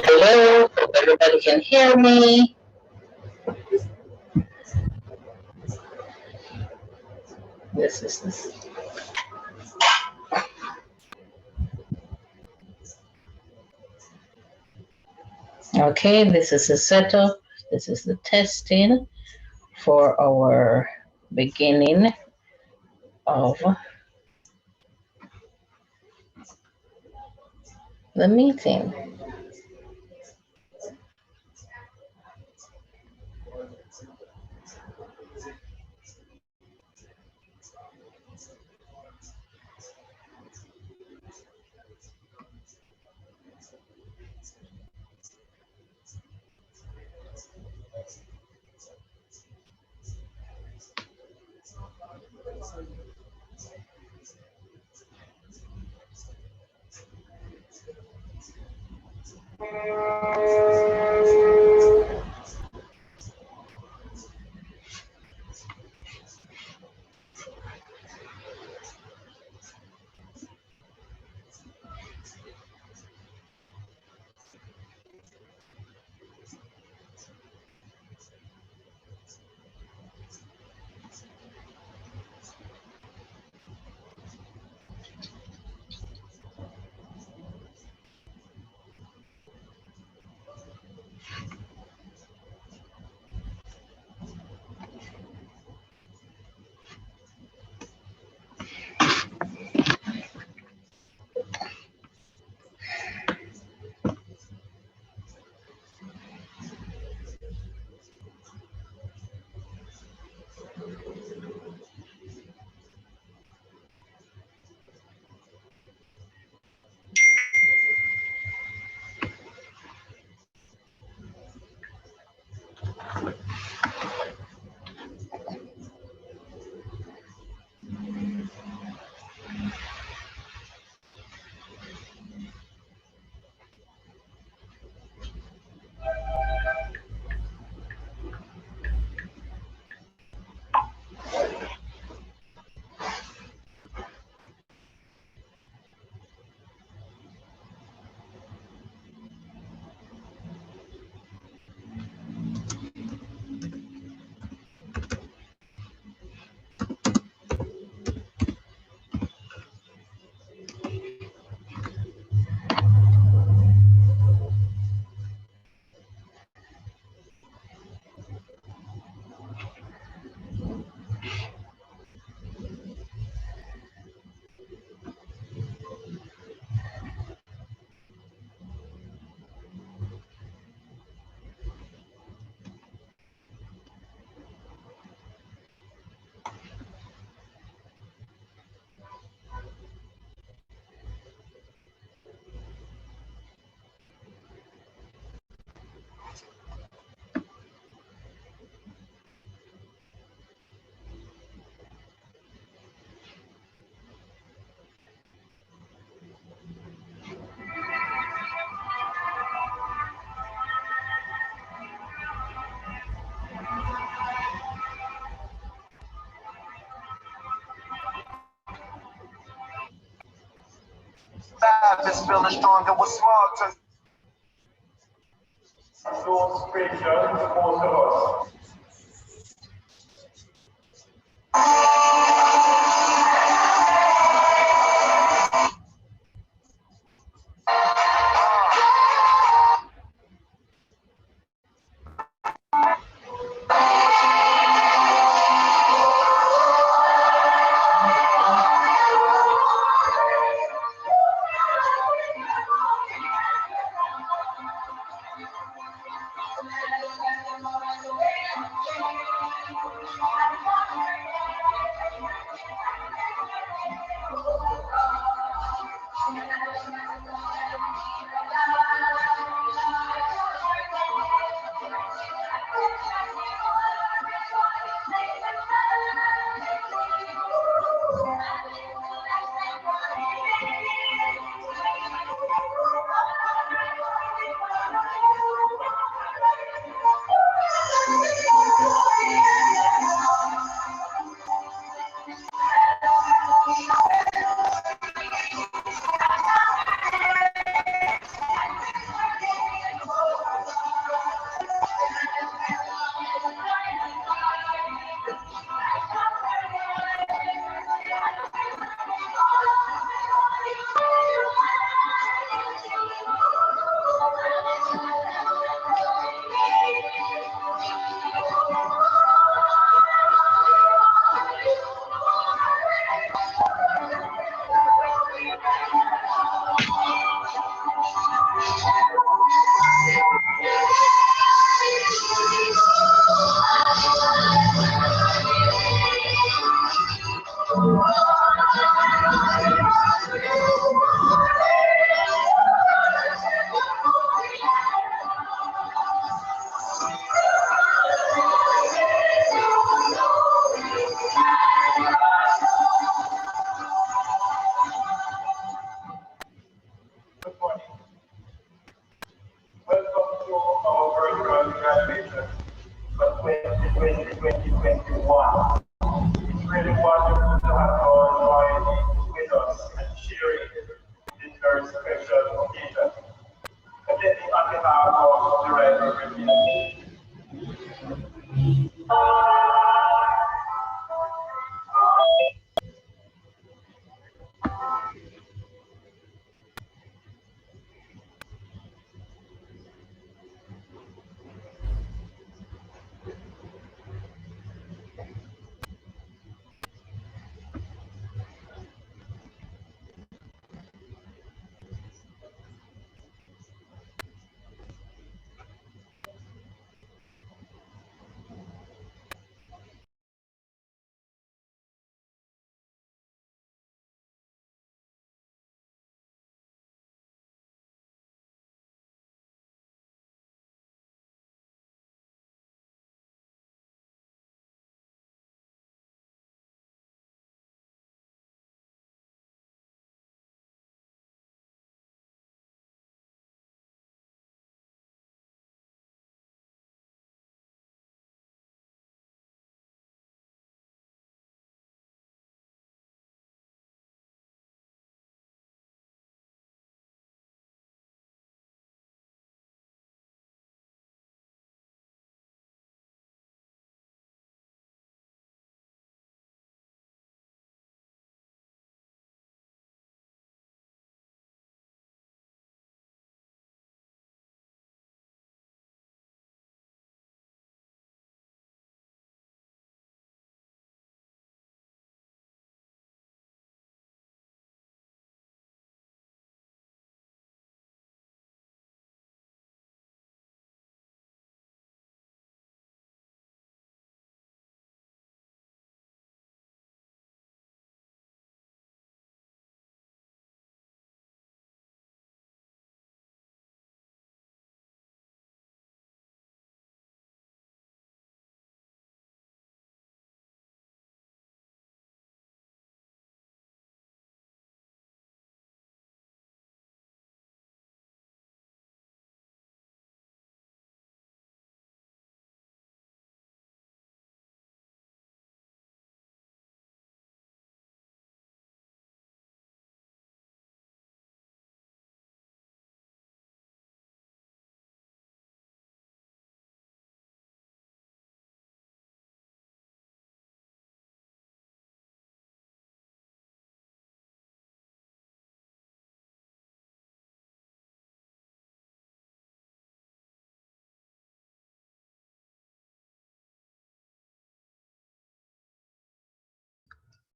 Hello, hope everybody can hear me. This is this. Okay, this is the setup. This is the testing for our beginning of the meeting. Is feeling stronger with small to scripture for us.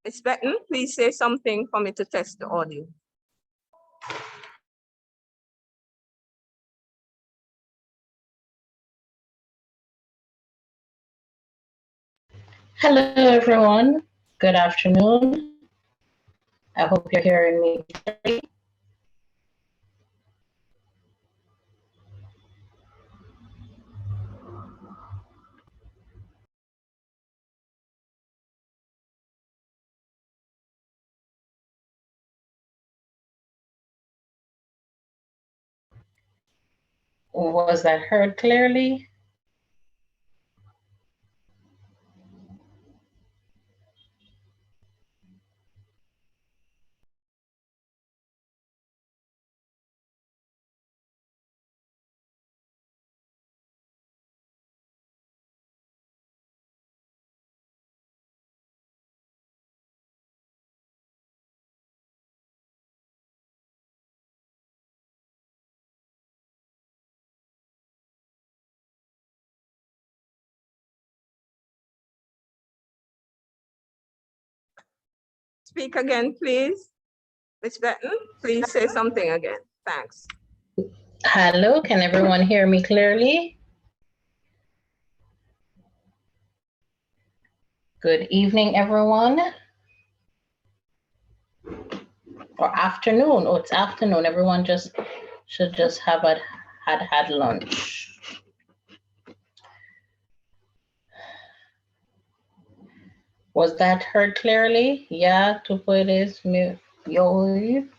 Ms. Benton, please say something for me to test the audio. Hello, everyone. Good afternoon. I hope you're hearing me clearly. Was that heard clearly? Speak again, please. Ms. Benton, please say something again. Thanks. Hello, can everyone hear me clearly? Good evening, everyone. Or afternoon. Oh, it's afternoon. Everyone should just have had lunch. Was that heard clearly? Yeah, tú puedes me oír.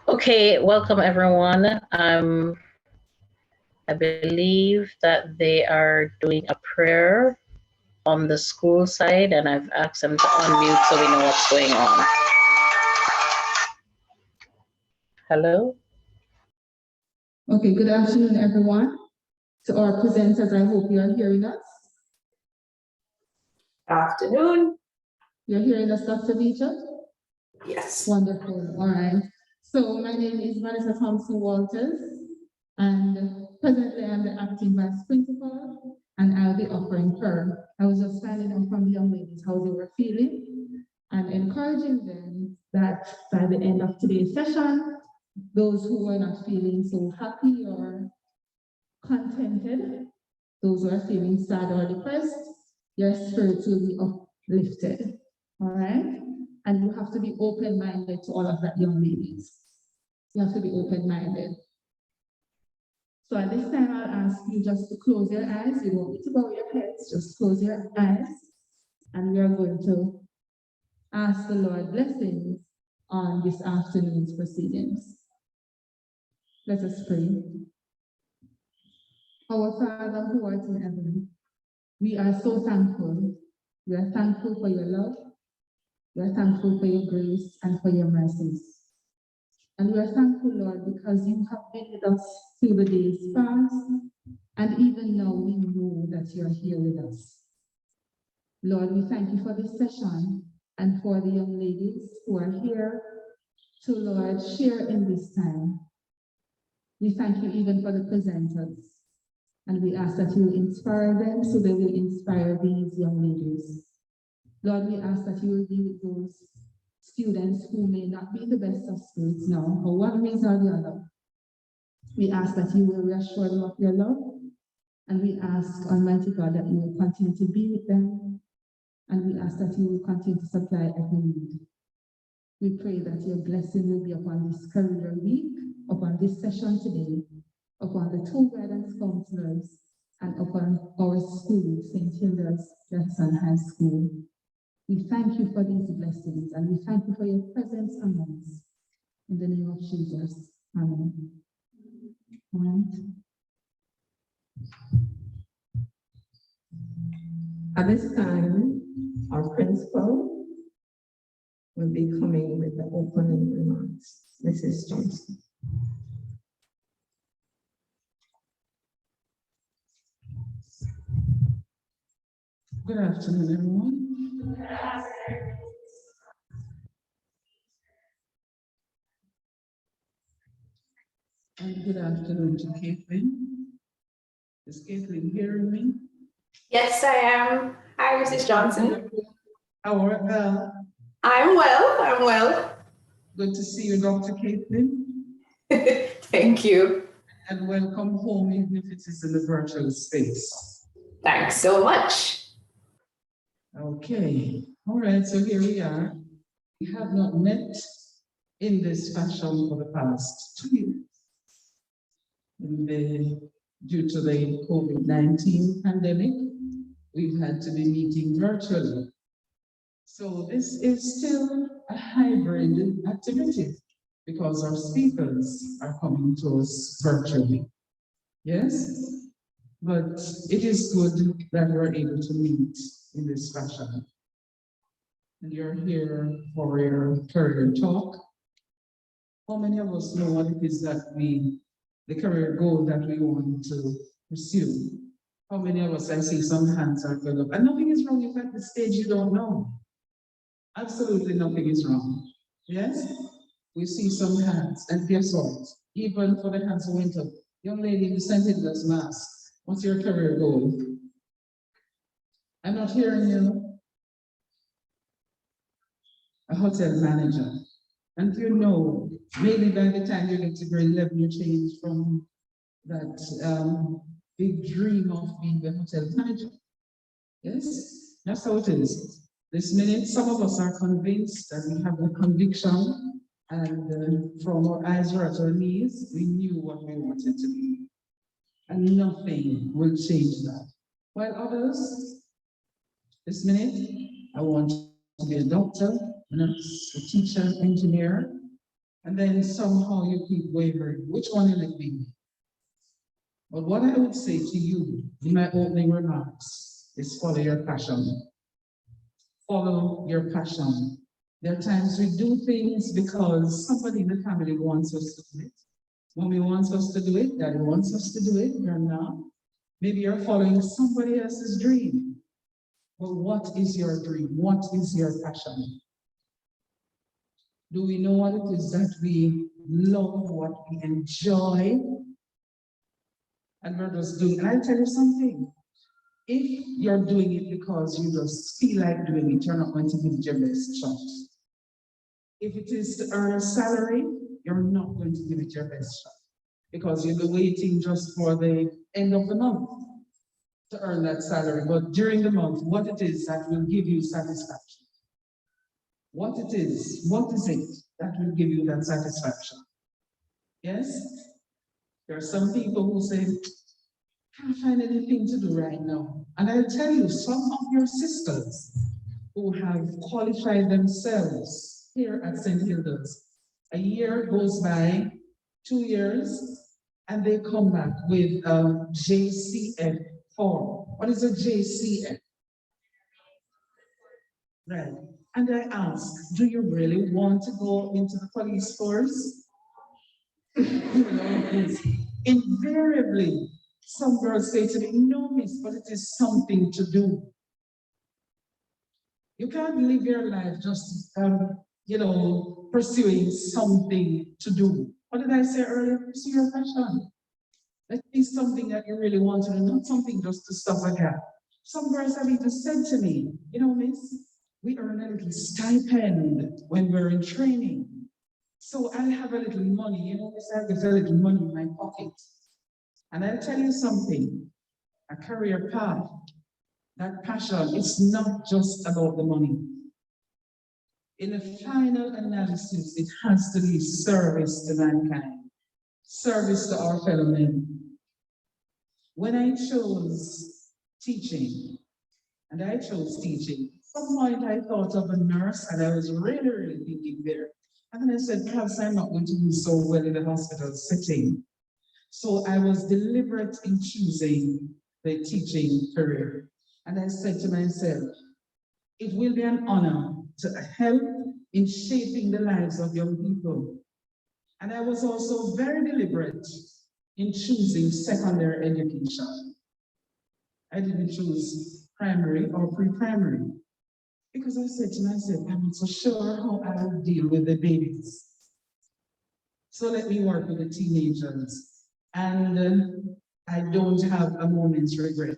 Okay, welcome everyone. I believe that they are doing a prayer on the school side, and I've asked them to unmute so we know what's going on. Hello? Okay, good afternoon, everyone. To our presenters, I hope you are hearing us. Afternoon. You're hearing us, Dr. Beecher? Yes. Wonderful, all right. So my name is Vanessa Thompson Walters, and presently I'm the acting vice principal, and I'll be offering prayer. I was just finding out from the young ladies how they were feeling and encouraging them that by the end of today's session, those who were not feeling so happy or contented, those who are feeling sad or depressed, your spirits will be uplifted, all right? And you have to be open-minded to all of that, young ladies. You have to be open-minded. So at this time, I'll ask you just to close your eyes. You don't need to bow your heads, just close your eyes. And we are going to ask the Lord blessings on this afternoon's proceedings. Let us pray. Our Father who art in heaven, we are so thankful. We are thankful for your love. We are thankful for your grace and for your mercies. And we are thankful, Lord, because you have been with us through the days past, and even now we know that you are here with us. Lord, we thank you for this session and for the young ladies who are here to, Lord, share in this time. We thank you even for the presenters. And we ask that you will inspire them so they will inspire these young ladies. Lord, we ask that you will be with those students who may not be the best of spirits now, for one reason or the other. We ask that you will reassure them of your love. And we ask, Almighty God, that you will continue to be with them. And we ask that you will continue to supply every need. We pray that your blessing will be upon this career week, upon this session today, upon the two guidance counselors, and upon our school, St. Hilda's Jackson High School. We thank you for these blessings, and we thank you for your presence among us. In the name of Jesus, amen. Amen. At this time, our principal will be coming with the opening remarks. Mrs. Johnson. Good afternoon, everyone. And good afternoon to Caitlin. Is Caitlin hearing me? Yes, I am. Hi, Mrs. Johnson. How are you? I'm well. I'm well. Good to see you, Dr. Caitlin. Thank you. And welcome home, even if it is in the virtual space. Thanks so much. Okay. All right, so here we are. We have not met in this fashion for the past 2 years. Due to the COVID-19 pandemic, we've had to be meeting virtually. So this is still a hybrid activity because our speakers are coming to us virtually. Yes? But it is good that we're able to meet in this fashion. And you're here for your career talk. How many of us know what it is that the career goal that we want to pursue? How many of us, I see some hands are going up, and nothing is wrong if at this stage you don't know. Absolutely nothing is wrong. Yes? We see some hands, and guess what? Even for the hands who went up, young lady in the St. Hilda's Mass, what's your career goal? I'm not hearing you. A hotel manager. And you know, maybe by the time you get to grade 11, you change from that big dream of being a hotel manager. Yes, that's how it is. This minute, some of us are convinced that we have the conviction, and from our eyes or at our knees, we knew what we wanted to be. And nothing will change that. While others, this minute, I want to be a doctor, nurse, a teacher, engineer, and then somehow you keep wavering. Which one will it be? But what I would say to you in my opening remarks is follow your passion. Follow your passion. There are times we do things because somebody in the family wants us to do it. Mommy wants us to do it, Daddy wants us to do it, you're not. Maybe you're following somebody else's dream. But what is your dream? What is your passion? Do we know what it is that we love, what we enjoy? And we're just doing, and I'll tell you something. If you're doing it because you just feel like doing it, you're not going to give it your best shot. If it is to earn a salary, you're not going to give it your best shot because you'll be waiting just for the end of the month to earn that salary. But during the month, what it is that will give you satisfaction? What it is, what is it that will give you that satisfaction? Yes? There are some people who say, can't find anything to do right now. And I'll tell you, some of your sisters who have qualified themselves here at St. Hilda's, a year goes by, 2 years, and they come back with a JCF form. What is a JCF? Right. And I ask, do you really want to go into the police force? Invariably, some girls say to me, no, miss, but it is something to do. You can't live your life just, pursuing something to do. What did I say earlier? Pursue your passion. That is something that you really want to do, not something just to stop a gap. Some girls have even said to me, miss, we earn a little stipend when we're in training. So I'll have a little money, miss, I'll get a little money in my pocket. And I'll tell you something, a career path, that passion, it's not just about the money. In the final analysis, it has to be service to mankind, service to our fellow men. When I chose teaching, at some point I thought of a nurse, and I was really, really thinking there. And then I said, perhaps I'm not going to do so well in the hospital setting. So I was deliberate in choosing the teaching career. And I said to myself, it will be an honor to help in shaping the lives of young people. And I was also very deliberate in choosing secondary education. I didn't choose primary or pre-primary because I said to myself, I'm not so sure how I will deal with the babies. So let me work with the teenagers. And I don't have a moment's regret.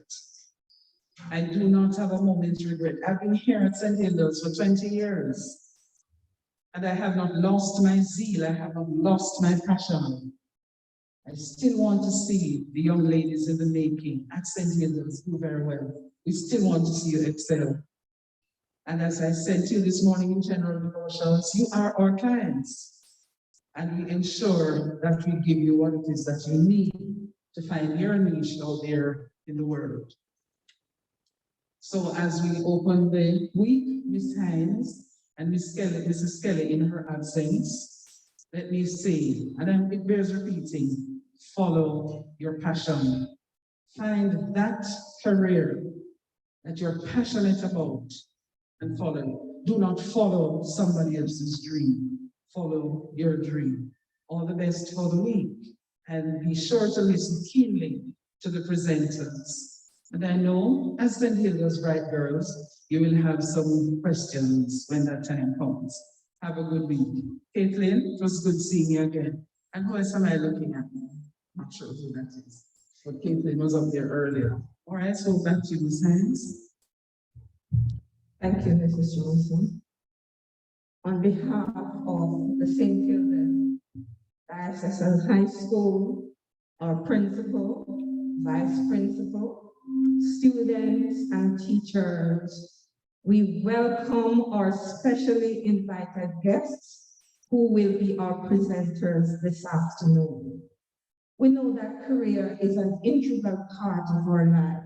I do not have a moment's regret. I've been here at St. Hilda's for 20 years. And I have not lost my zeal. I have not lost my passion. I still want to see the young ladies in the making at St. Hilda's do very well. We still want to see you excel. And as I said to you this morning in general devotions, you are our clients. And we ensure that we give you what it is that you need to find your niche out there in the world. So as we open the week, Miss Hines and Mrs. Kelly in her absence, let me say, and it bears repeating, follow your passion. Find that career that you're passionate about and follow. Do not follow somebody else's dream. Follow your dream. All the best for the week. And be sure to listen keenly to the presenters. And I know, as St. Hilda's bright girls, you will have some questions when that time comes. Have a good week. Caitlin, it was good seeing you again. And who else am I looking at? Not sure who that is. But Caitlin was up there earlier. All right, so back to you, Ms. Hines. Thank you, Mrs. Johnson. On behalf of the St. Hilda Diocesan High School, our principal, vice principal, students, and teachers, we welcome our specially invited guests who will be our presenters this afternoon. We know that career is an integral part of our lives.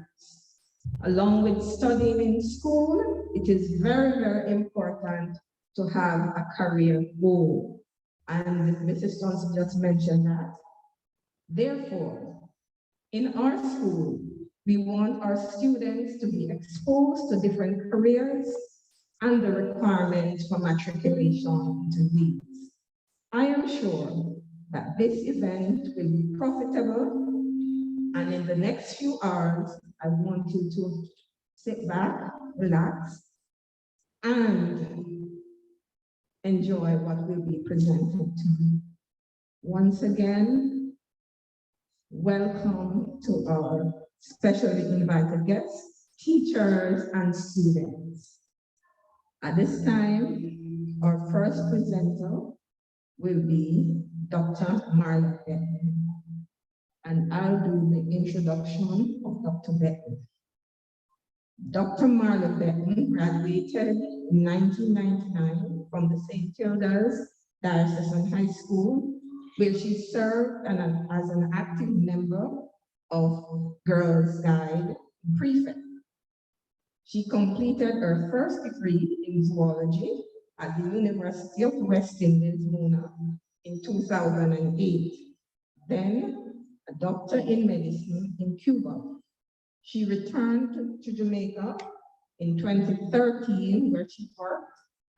Along with studying in school, it is very, very important to have a career goal. And Mrs. Johnson just mentioned that. Therefore, in our school, we want our students to be exposed to different careers and the requirements for matriculation to these. I am sure that this event will be profitable, and in the next few hours, I want you to sit back, relax, and enjoy what will be presented to you. Once again, welcome to our specially invited guests, teachers, and students. At this time, our first presenter will be Dr. Marla Bentley, and I'll do the introduction of Dr. Bentley. Dr. Marla Bentley graduated in 1999 from the St. Hilda's Diocesan High School, where she served as an active member of Girls Guide Prefect. She completed her first degree in zoology at the University of West Indies, Mona, in 2008. Then a doctor in medicine in Cuba. She returned to Jamaica in 2013, where she worked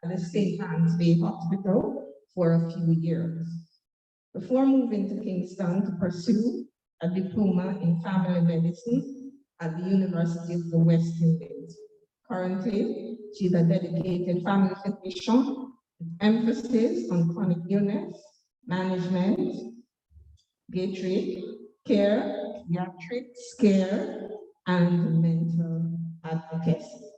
at the St. Anne's Bay Hospital for a few years, before moving to Kingston to pursue a diploma in family medicine at the University of the West Indies. Currently, she's a dedicated family physician with emphasis on chronic illness, management, pediatric care, pediatrics care, and mental advocacy.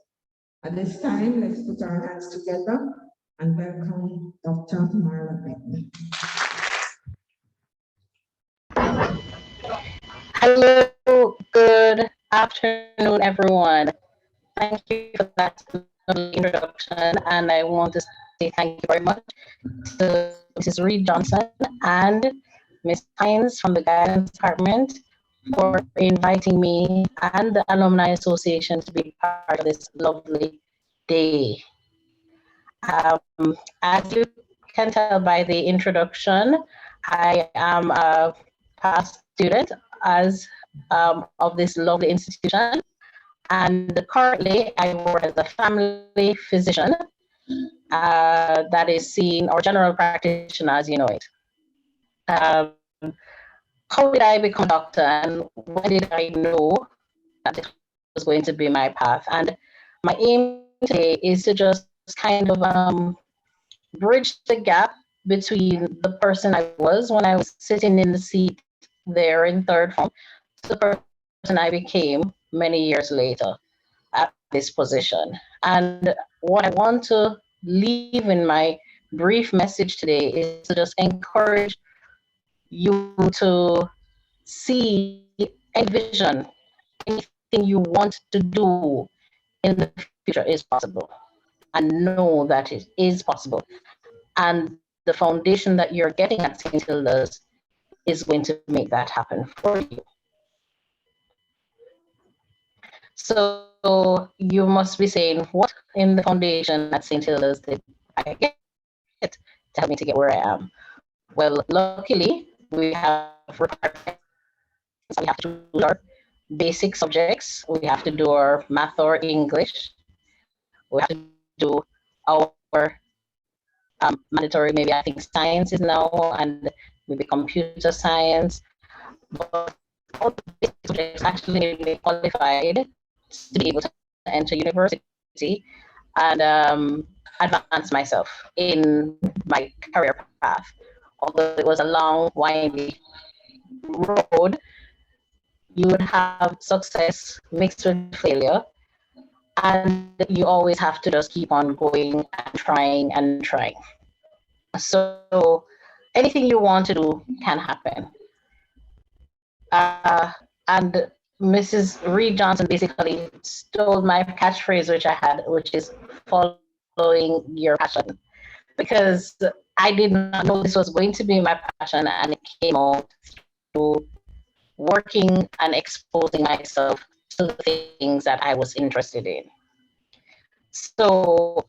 At this time, let's put our hands together and welcome Dr. Tamara Bentley. Hello, good afternoon, everyone. Thank you for that introduction, and I want to say thank you very much to Mrs. Reed Johnson and Ms. Hines from the Guidance Department for inviting me and the Alumni Association to be part of this lovely day. As you can tell by the introduction, I am a past student of this lovely institution, and currently I work as a family physician that is seeing, or general practitioner as you know it. How did I become a doctor, and when did I know that this was going to be my path? And my aim today is to just kind of bridge the gap between the person I was when I was sitting in the seat there in third form to the person I became many years later at this position. And what I want to leave in my brief message today is to just encourage you to see any vision, anything you want to do in the future is possible, and know that it is possible. And the foundation that you're getting at St. Hilda's is going to make that happen for you. So you must be saying, what in the foundation at St. Hilda's did I get to help me to get where I am? Well, luckily, we have requirements. We have to do our basic subjects. We have to do our math or English. We have to do our mandatory, maybe I think science is now, and maybe computer science. But all the basic subjects actually made me qualified to be able to enter university and advance myself in my career path. Although it was a long, windy road, you would have success mixed with failure, and you always have to just keep on going and trying and trying. So anything you want to do can happen. And Mrs. Reed Johnson basically stole my catchphrase, which I had, which is following your passion, because I did not know this was going to be my passion, and it came out through working and exposing myself to the things that I was interested in. So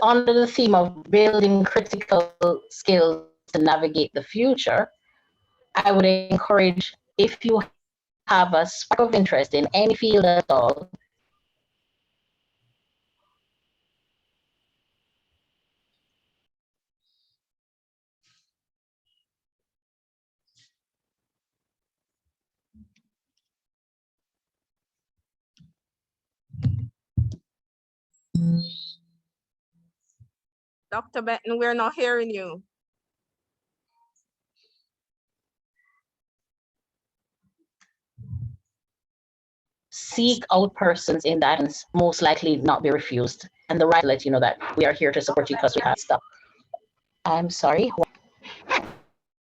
under the theme of building critical skills to navigate the future, I would encourage, if you have a spark of interest in any field at all, Dr. Benton, we're not hearing you. seek out persons in that and most likely not be refused. And the right to let you know that we are here to support you because we have stuff. I'm sorry.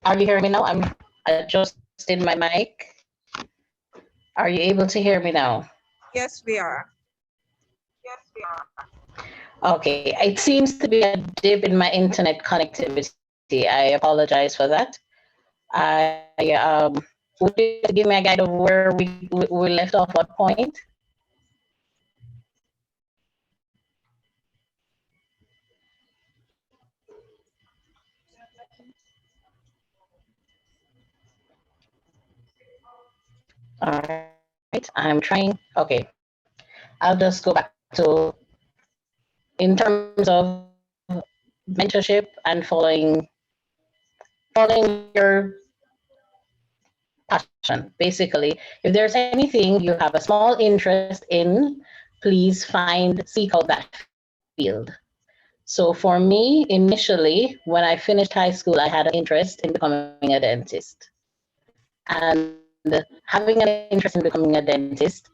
Are you hearing me now? I'm adjusting my mic. Are you able to hear me now? Yes, we are. Okay, it seems to be a dip in my internet connectivity. I apologize for that. Would you give me a guide of where we left off, what point? All right, I'm trying. Okay, I'll just go back to, in terms of mentorship and following your passion. Basically, if there's anything you have a small interest in, please seek out that field. So for me, initially, when I finished high school, I had an interest in becoming a dentist. And having an interest in becoming a dentist,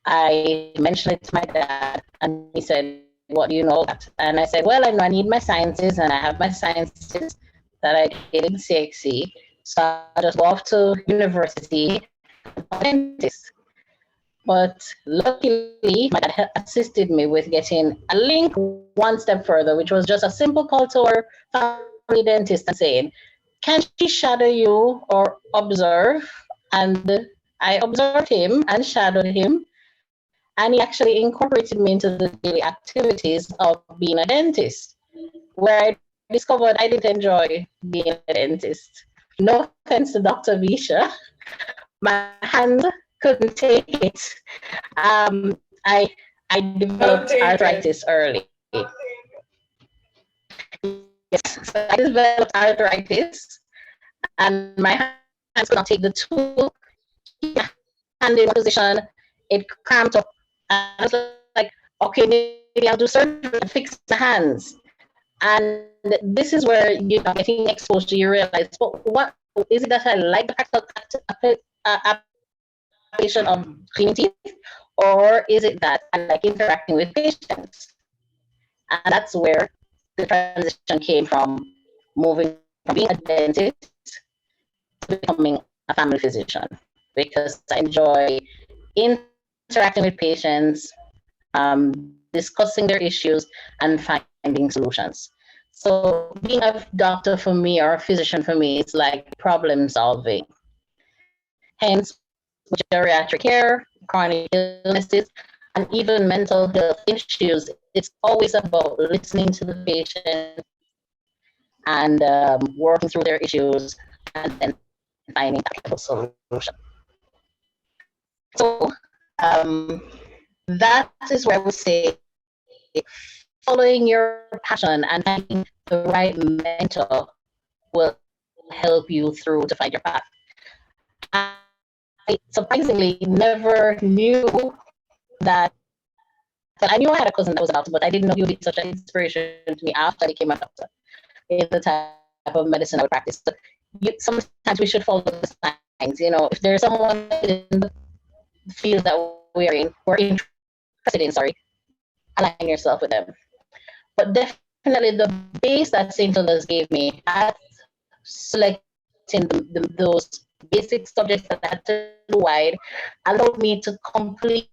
I mentioned it to my dad, and he said, "What do you know about?" And I said, "Well, I know I need my sciences, and I have my sciences that I did in CXC. So I just go off to university and become a dentist." But luckily, my dad assisted me with getting a link one step further, which was just a simple call to our family dentist and saying, "Can she shadow you or observe?" And I observed him and shadowed him. And he actually incorporated me into the daily activities of being a dentist, where I discovered I didn't enjoy being a dentist. No offense to Dr. Visha, my hands couldn't take it. I developed arthritis early. Yes, so I developed arthritis, and my hands could not take the tool. Hand in position, it cramped up. And I was like, okay, maybe I'll do surgery and fix the hands. And this is where you're getting exposed to, you realize, but what is it that I like the practical application of cleaning teeth, or is it that I like interacting with patients? And that's where the transition came from, moving from being a dentist to becoming a family physician, because I enjoy interacting with patients, discussing their issues, and finding solutions. So being a doctor for me, or a physician for me, it's like problem solving. Hence, geriatric care, chronic illnesses, and even mental health issues, it's always about listening to the patient and working through their issues and then finding a solution. So that is where I would say following your passion and finding the right mentor will help you through to find your path. I surprisingly never knew that. Well, I knew I had a cousin that was a doctor, but I didn't know he would be such an inspiration to me after I became a doctor in the type of medicine I would practice. So sometimes we should follow the signs. You know, if there's someone in the field that we're interested in, align yourself with them. But definitely the base that St. Hilda's gave me at selecting those basic subjects that I had to do wide allowed me to complete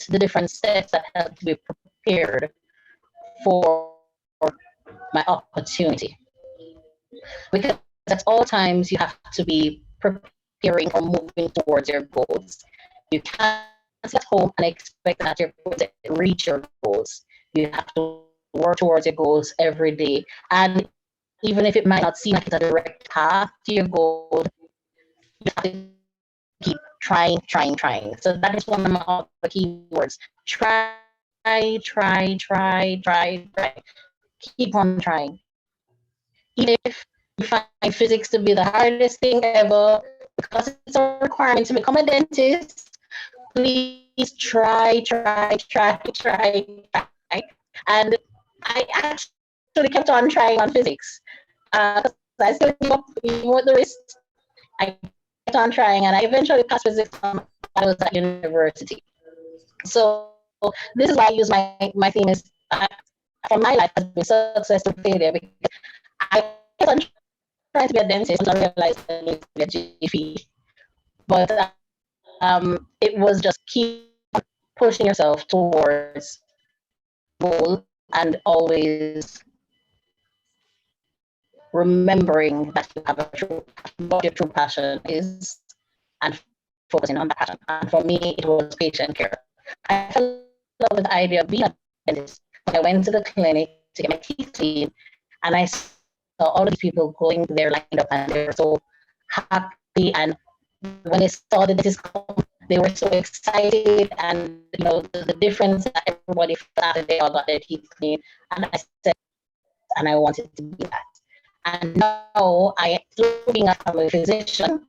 the different steps that helped me prepared for my opportunity. Because at all times you have to be preparing or moving towards your goals. You can't sit at home and expect that you're going to reach your goals. You have to work towards your goals every day. And even if it might not seem like it's a direct path to your goal, you have to keep trying. So that is one of the key words. Try. Keep on trying. Even if you find physics to be the hardest thing ever, because it's a requirement to become a dentist, please try. And I actually kept on trying on physics. I still gave up even with the risk. I kept on trying, and I eventually passed physics when I was at university. So this is why I use my theme is for my life has been success to failure, because I kept on trying to be a dentist until I realized I needed to be a GP. But it was just keep pushing yourself towards goal and always remembering that you have what your true passion is and focusing on that passion. And for me, it was patient care. I fell in love with the idea of being a dentist. I went to the clinic to get my teeth cleaned, and I saw all of these people going there lined up, and they were so happy. And when they saw the dentist come, they were so excited, and the difference that everybody felt after they all got their teeth cleaned. And I said, and I wanted to be that. And now, through being a family physician,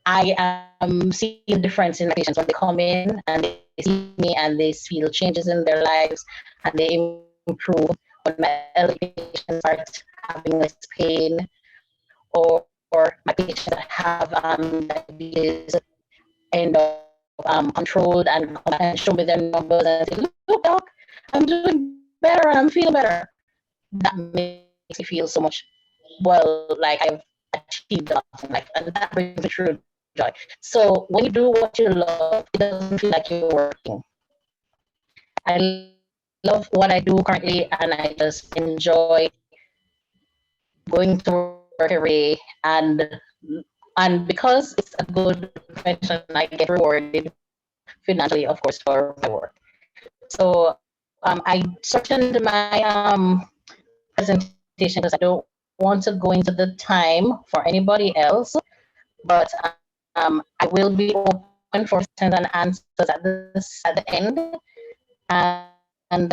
I am seeing the difference in my patients when they come in and they see me and they feel changes in their lives and they improve. When my elderly patients start having less pain, or my patients that have diabetes end up controlled and come back and show me their numbers and say, look, doc, I'm doing better and I'm feeling better. That makes me feel so much, like I've achieved something, and that brings me true joy. So when you do what you love, it doesn't feel like you're working. I love what I do currently, and I just enjoy going to work every day, and because it's a good profession, I get rewarded financially, of course, for my work. So I shortened my presentation because I don't want to go into the time for anybody else, but I will be open for questions and answers at the end. And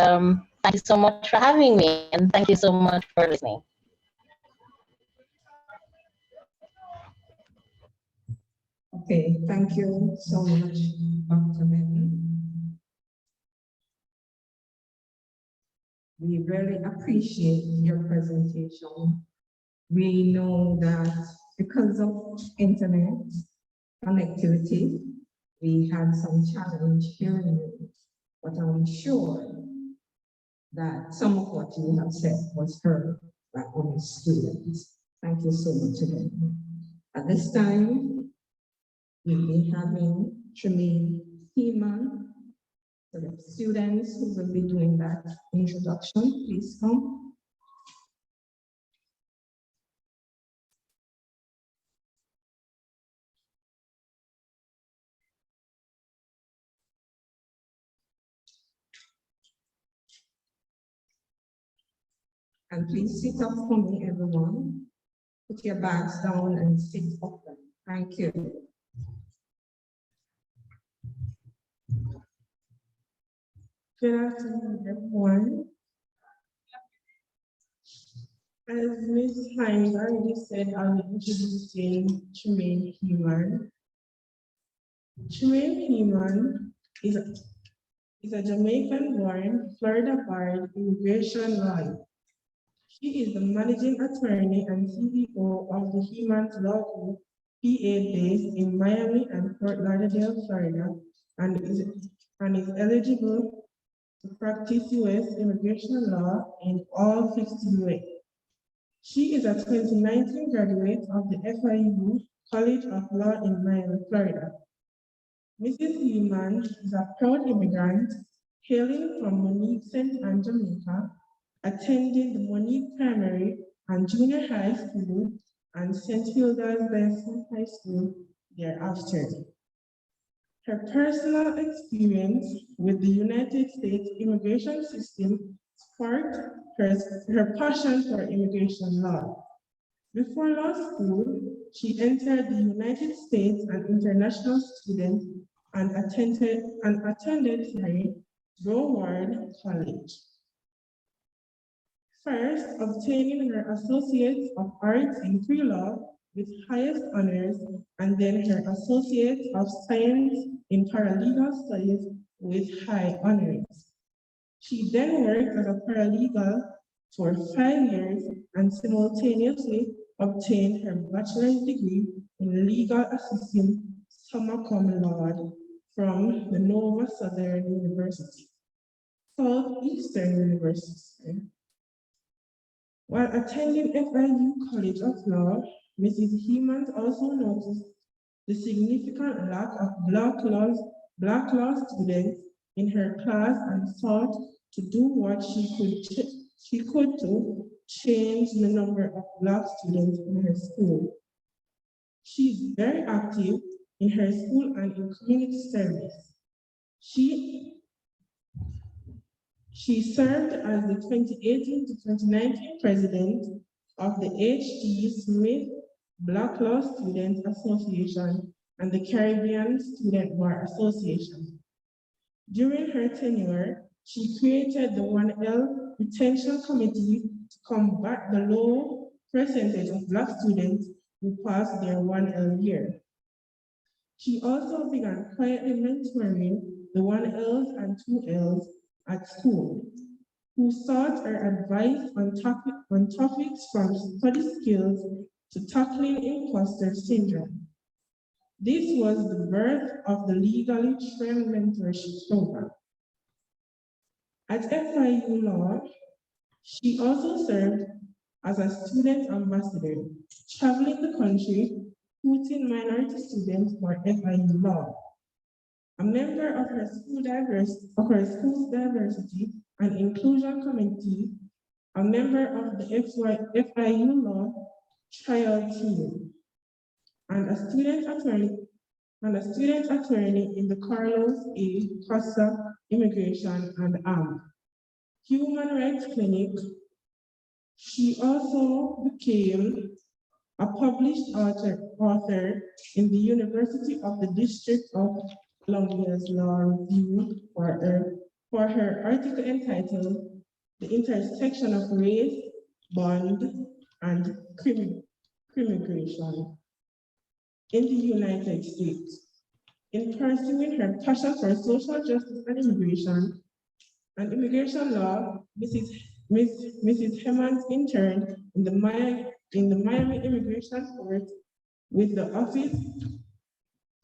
thank you so much for having me, and thank you so much for listening. Okay, thank you so much, Dr. Bentley. We really appreciate your presentation. We know that because of internet connectivity, we had some challenge hearing you, but I'm sure that some of what you have said was heard by all students. Thank you so much again. At this time, we'll be having Tremaine Heeman, so the students who will be doing that introduction, please come. And please sit up for me, everyone. Put your bags down and sit upright. Thank you. Good afternoon, everyone. As Ms. Hines already said, I'll be introducing Tremaine Heeman. Tremaine Heeman is a Jamaican-born, Florida-born immigration lawyer. She is the managing attorney and CEO of the Heeman's Law Group, PA, based in Miami and Fort Lauderdale, Florida, and is eligible to practice U.S. immigration law in all 50 U.S. She is a 2019 graduate of the FIU College of Law in Miami, Florida. Mrs. Heeman is a proud immigrant hailing from Monique, St. Anne, Jamaica, attending the Monique Primary and Junior High School and St. Hilda's Benson High School thereafter. Her personal experience with the United States immigration system sparked her passion for immigration law. Before law school, she entered the United States as an international student and attended Broward College. First, obtaining her Associate of Arts in Pre-Law with highest honors, and then her Associate of Science in Paralegal Studies with high honors. She then worked as a paralegal for 5 years and simultaneously obtained her bachelor's degree in legal assisting summa cum laude from the Nova Southern University, Southeastern University. While attending FIU College of Law, Mrs. Hemans also noticed the significant lack of Black law students in her class and sought to do what she could to change the number of Black students in her school. She is very active in her school and in community service. She served as the 2018 to 2019 president of the H.T. Smith Black Law Student Association and the Caribbean Student Bar Association. During her tenure, she created the 1L Retention Committee to combat the low percentage of Black students who passed their 1L year. She also began quietly mentoring the 1Ls and 2Ls at school, who sought her advice on topics from study skills to tackling imposter syndrome. This was the birth of the Legally Trained Mentorship Program. At FIU Law, she also served as a student ambassador, traveling the country, recruiting minority students for FIU Law. A member of her school's diversity and inclusion committee, a member of the FIU Law trial team, and a student attorney in the Carlos A. Costa Immigration and Human Rights Clinic. She also became a published author in the University of the District of Columbia's Law Review for her article entitled The Intersection of Race, Bond, and Crimmigration in the United States. In pursuing her passion for social justice and immigration law, Mrs. Hemans interned in the Miami Immigration Court with the office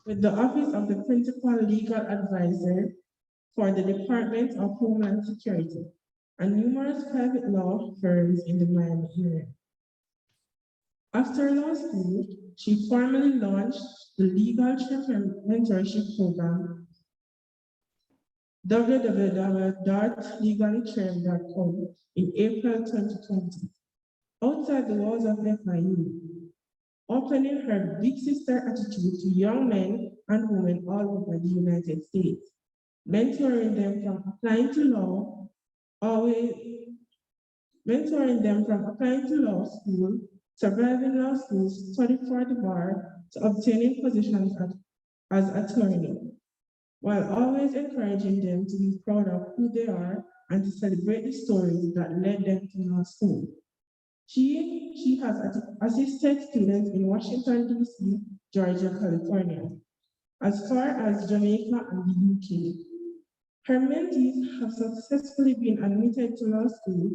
of the Principal Legal Advisor for the Department of Homeland Security and numerous private law firms in the Miami area. After law school, she formally launched the Legal Chapter Mentorship Program, www.legallytrained.com, in April 2020, outside the walls of FIU, opening her big sister attitude to young men and women all over the United States, mentoring them from applying to law school, surviving law school, study for the bar, to obtaining positions as attorney, while always encouraging them to be proud of who they are and to celebrate the stories that led them to law school. She has assisted students in Washington, D.C., Georgia, California, as far as Jamaica and the UK. Her mentees have successfully been admitted to law school,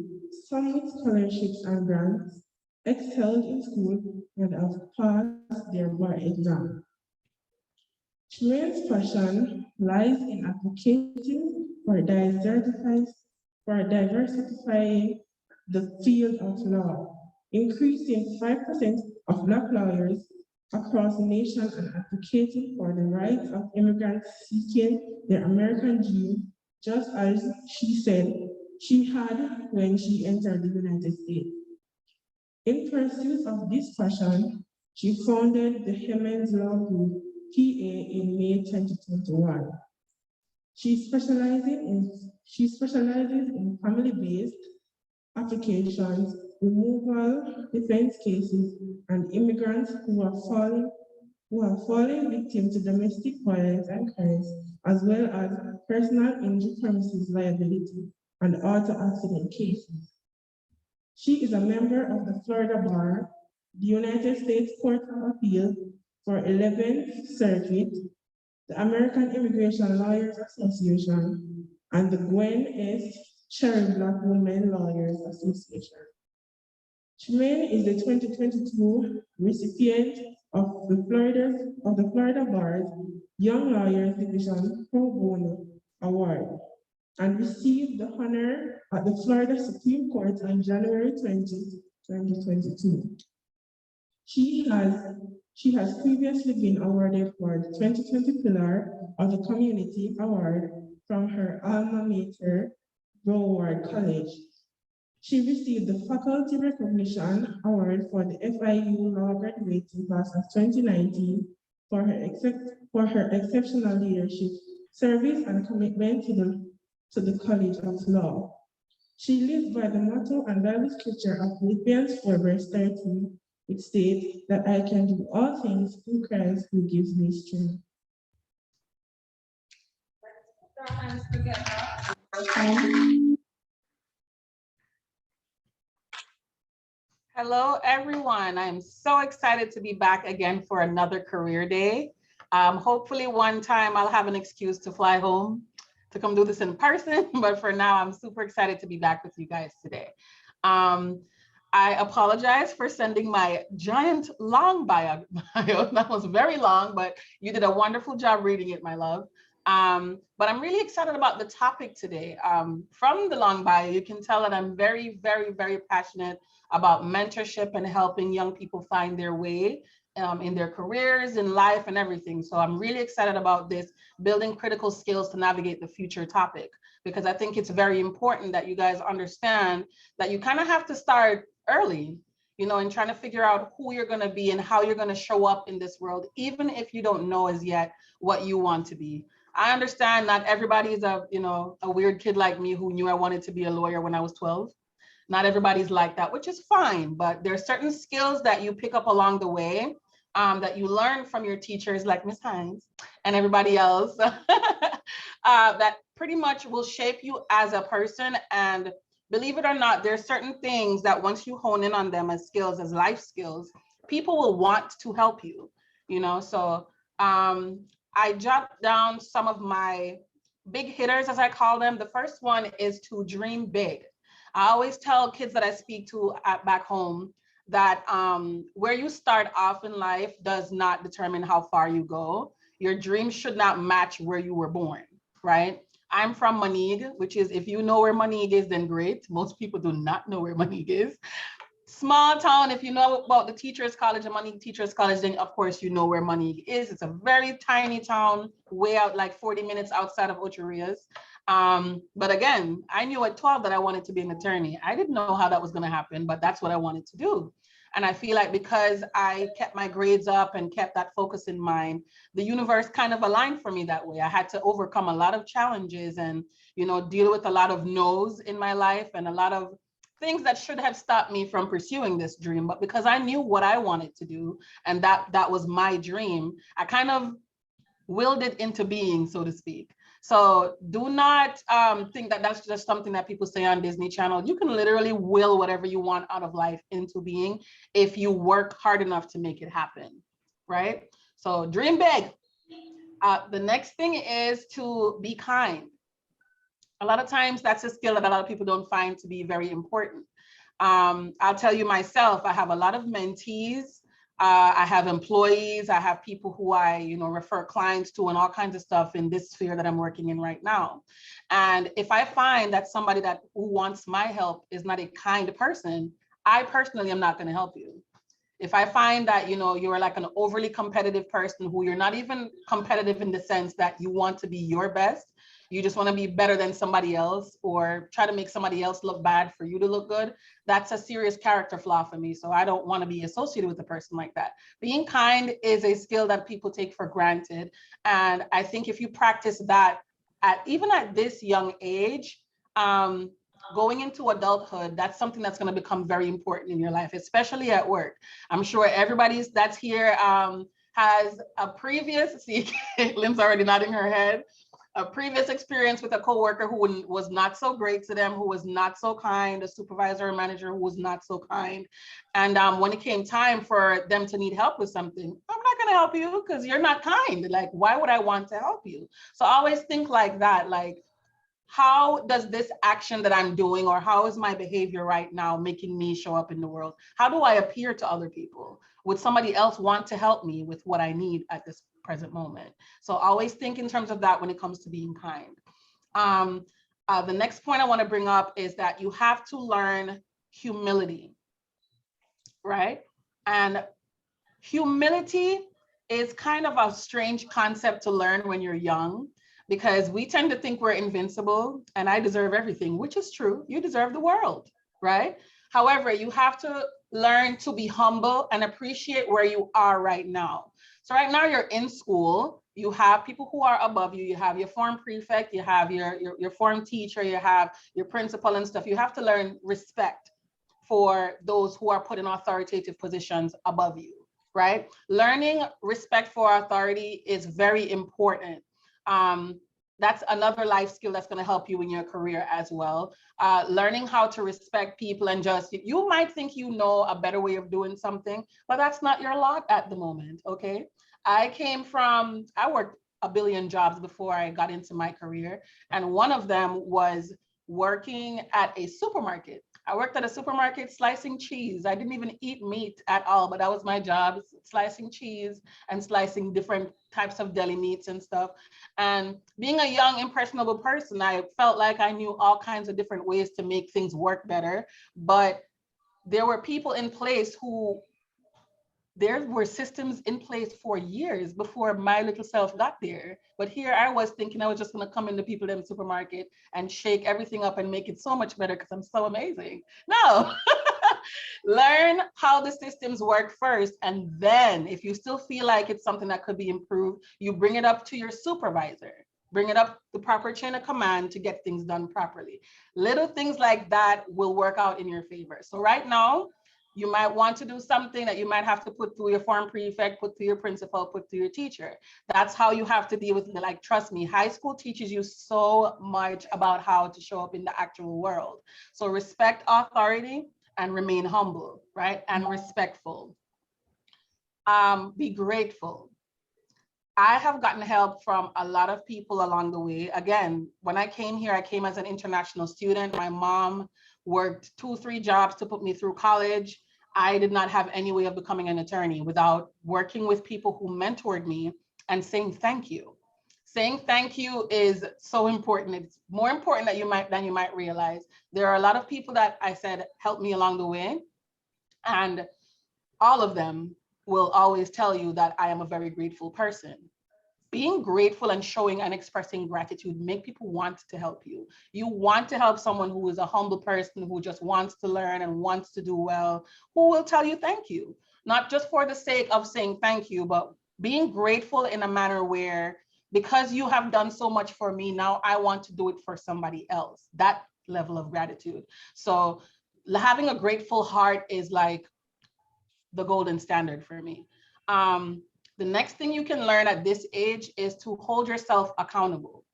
some with scholarships and grants, excelled in school, and have passed their bar exam. Shireen's passion lies in advocating for diversifying the field of law, increasing 5% of Black lawyers across the nation and advocating for the rights of immigrants seeking their American dream, just as she said she had when she entered the United States. In pursuit of this passion, she founded the Hemans Law Group, PA, in May 2021. She specializes in family-based applications, removal defense cases, and immigrants who are falling victim to domestic violence and crimes, as well as personal injury premises liability and auto accident cases. She is a member of the Florida Bar, the United States Court of Appeal for 11th Circuit, the American Immigration Lawyers Association, and the Gwen S. Cherry Black Women Lawyers Association. Tremaine is the 2022 recipient of the Florida Bar's Young Lawyers Division Pro Bono Award and received the honor at the Florida Supreme Court on January 20, 2022. She has previously been awarded for the 2020 Pillar of the Community Award from her alma mater, Broward College. She received the Faculty Recognition Award for the FIU Law Graduating Class of 2019 for her exceptional leadership, service, and commitment to the College of Law. She lives by the motto and Bible scripture of Philippians 4 verse 13, which states that I can do all things through Christ who gives me strength. Hello, everyone. I'm so excited to be back again for another career day. Hopefully one time I'll have an excuse to fly home to come do this in person, but for now, I'm super excited to be back with you guys today. I apologize for sending my giant long bio. That was very long, but you did a wonderful job reading it, my love. But I'm really excited about the topic today. From the long bio, you can tell that I'm very, very, very passionate about mentorship and helping young people find their way in their careers, in life, and everything. So I'm really excited about this, building critical skills to navigate the future topic, because I think it's very important that you guys understand that you kind of have to start early, you know, and trying to figure out who you're going to be and how you're going to show up in this world, even if you don't know as yet what you want to be. I understand not everybody is a weird kid like me who knew I wanted to be a lawyer when I was 12. Not everybody's like that, which is fine, but there are certain skills that you pick up along the way that you learn from your teachers like Miss Hines and everybody else that pretty much will shape you as a person. And believe it or not, there are certain things that once you hone in on them as skills, as life skills, people will want to help you, you know? So I jot down some of my big hitters, as I call them. The first one is to dream big. I always tell kids that I speak to back home that where you start off in life does not determine how far you go. Your dreams should not match where you were born, right? I'm from Moneague, which is, if you know where Moneague is, then great. Most people do not know where Moneague is. Small town, if you know about the Teachers College and Moneague Teachers College, then of course you know where Moneague is. It's a very tiny town, way out, like 40 minutes outside of Ocho Rios. But again, I knew at 12 that I wanted to be an attorney. I didn't know how that was going to happen, but that's what I wanted to do. And I feel like because I kept my grades up and kept that focus in mind, the universe kind of aligned for me that way. I had to overcome a lot of challenges and, you know, deal with a lot of no's in my life and a lot of things that should have stopped me from pursuing this dream. But because I knew what I wanted to do and that was my dream, I kind of willed it into being, so to speak. So do not think that that's just something that people say on Disney Channel. You can literally will whatever you want out of life into being if you work hard enough to make it happen, right? So dream big. The next thing is to be kind. A lot of times that's a skill that a lot of people don't find to be very important. I'll tell you myself, I have a lot of mentees. I have employees, I have people who I, you know, refer clients to and all kinds of stuff in this sphere that I'm working in right now. And if I find that somebody who wants my help is not a kind person, I personally am not going to help you. If I find that, you know, you're like an overly competitive person who you're not even competitive in the sense that you want to be your best, you just want to be better than somebody else or try to make somebody else look bad for you to look good, that's a serious character flaw for me. So I don't want to be associated with a person like that. Being kind is a skill that people take for granted. And I think if you practice that even at this young age, going into adulthood, that's something that's going to become very important in your life, especially at work. I'm sure everybody that's here has a previous, see, Lynn's already nodding her head, a previous experience with a coworker who was not so great to them, who was not so kind, a supervisor or manager who was not so kind. And when it came time for them to need help with something, I'm not going to help you because you're not kind. Like, why would I want to help you? So I always think like that, like, how does this action that I'm doing, or how is my behavior right now making me show up in the world? How do I appear to other people? Would somebody else want to help me with what I need at this present moment? So always think in terms of that when it comes to being kind. The next point I want to bring up is that you have to learn humility, right? And humility is kind of a strange concept to learn when you're young, because we tend to think we're invincible and I deserve everything, which is true. You deserve the world, right? However, you have to learn to be humble and appreciate where you are right now. So right now you're in school, you have people who are above you, you have your form prefect, you have your form teacher, you have your principal and stuff. You have to learn respect for those who are put in authoritative positions above you, right? Learning respect for authority is very important. That's another life skill that's going to help you in your career as well. Learning how to respect people, and just, you might think you know a better way of doing something, but that's not your lot at the moment, okay? I worked a billion jobs before I got into my career, and one of them was working at a supermarket. I worked at a supermarket slicing cheese. I didn't even eat meat at all, but that was my job, slicing cheese and slicing different types of deli meats and stuff. And being a young, impressionable person, I felt like I knew all kinds of different ways to make things work better. But there were people in place there were systems in place for years before my little self got there. But here I was thinking I was just going to come in the people in the supermarket and shake everything up and make it so much better because I'm so amazing. No, learn how the systems work first. And then if you still feel like it's something that could be improved, you bring it up to your supervisor, bring it up the proper chain of command to get things done properly. Little things like that will work out in your favor. So right now, you might want to do something that you might have to put through your form prefect, put through your principal, put through your teacher. That's how you have to deal with it. Like, trust me, high school teaches you so much about how to show up in the actual world. So respect authority and remain humble, right? And respectful. Be grateful. I have gotten help from a lot of people along the way. Again, when I came here, I came as an international student. My mom worked 2-3 jobs to put me through college. I did not have any way of becoming an attorney without working with people who mentored me and saying thank you. Saying thank you is so important. It's more important than you might realize. There are a lot of people that I said helped me along the way, and all of them will always tell you that I am a very grateful person. Being grateful and showing and expressing gratitude make people want to help you. You want to help someone who is a humble person, who just wants to learn and wants to do well, who will tell you thank you, not just for the sake of saying thank you, but being grateful in a manner where, because you have done so much for me, now I want to do it for somebody else. That level of gratitude. So having a grateful heart is like the golden standard for me. The next thing you can learn at this age is to hold yourself accountable,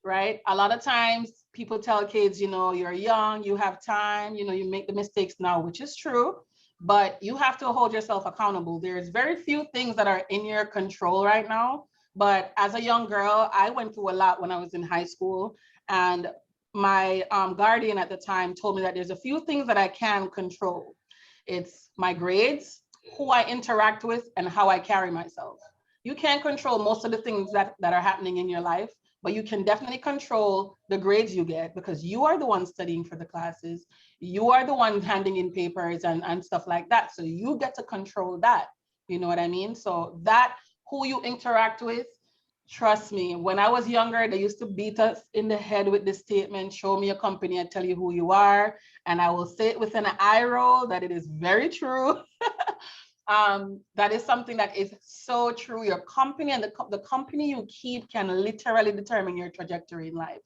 right? A lot of times people tell kids, you're young, you have time, you make the mistakes now, which is true, but you have to hold yourself accountable. There's very few things that are in your control right now. But as a young girl, I went through a lot when I was in high school, and my guardian at the time told me that there's a few things that I can control. It's my grades, who I interact with, and how I carry myself. You can't control most of the things that are happening in your life, but you can definitely control the grades you get, because you are the one studying for the classes. You are the one handing in papers and stuff like that. So you get to control that. You know what I mean? So that, who you interact with, trust me, when I was younger, they used to beat us in the head with this statement, show me a company and tell you who you are. And I will say it with an eye roll that it is very true. That is something that is so true. Your company and the company you keep can literally determine your trajectory in life.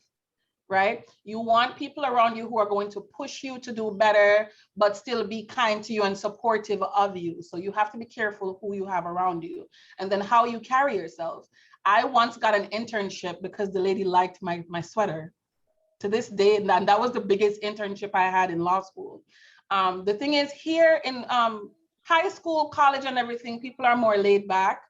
right? You want people around you who are going to push you to do better, but still be kind to you and supportive of you. So you have to be careful who you have around you, and then how you carry yourself. I once got an internship because the lady liked my sweater. To this day, and that was the biggest internship I had in law school. The thing is, here in high school, college, and everything, people are more laid back.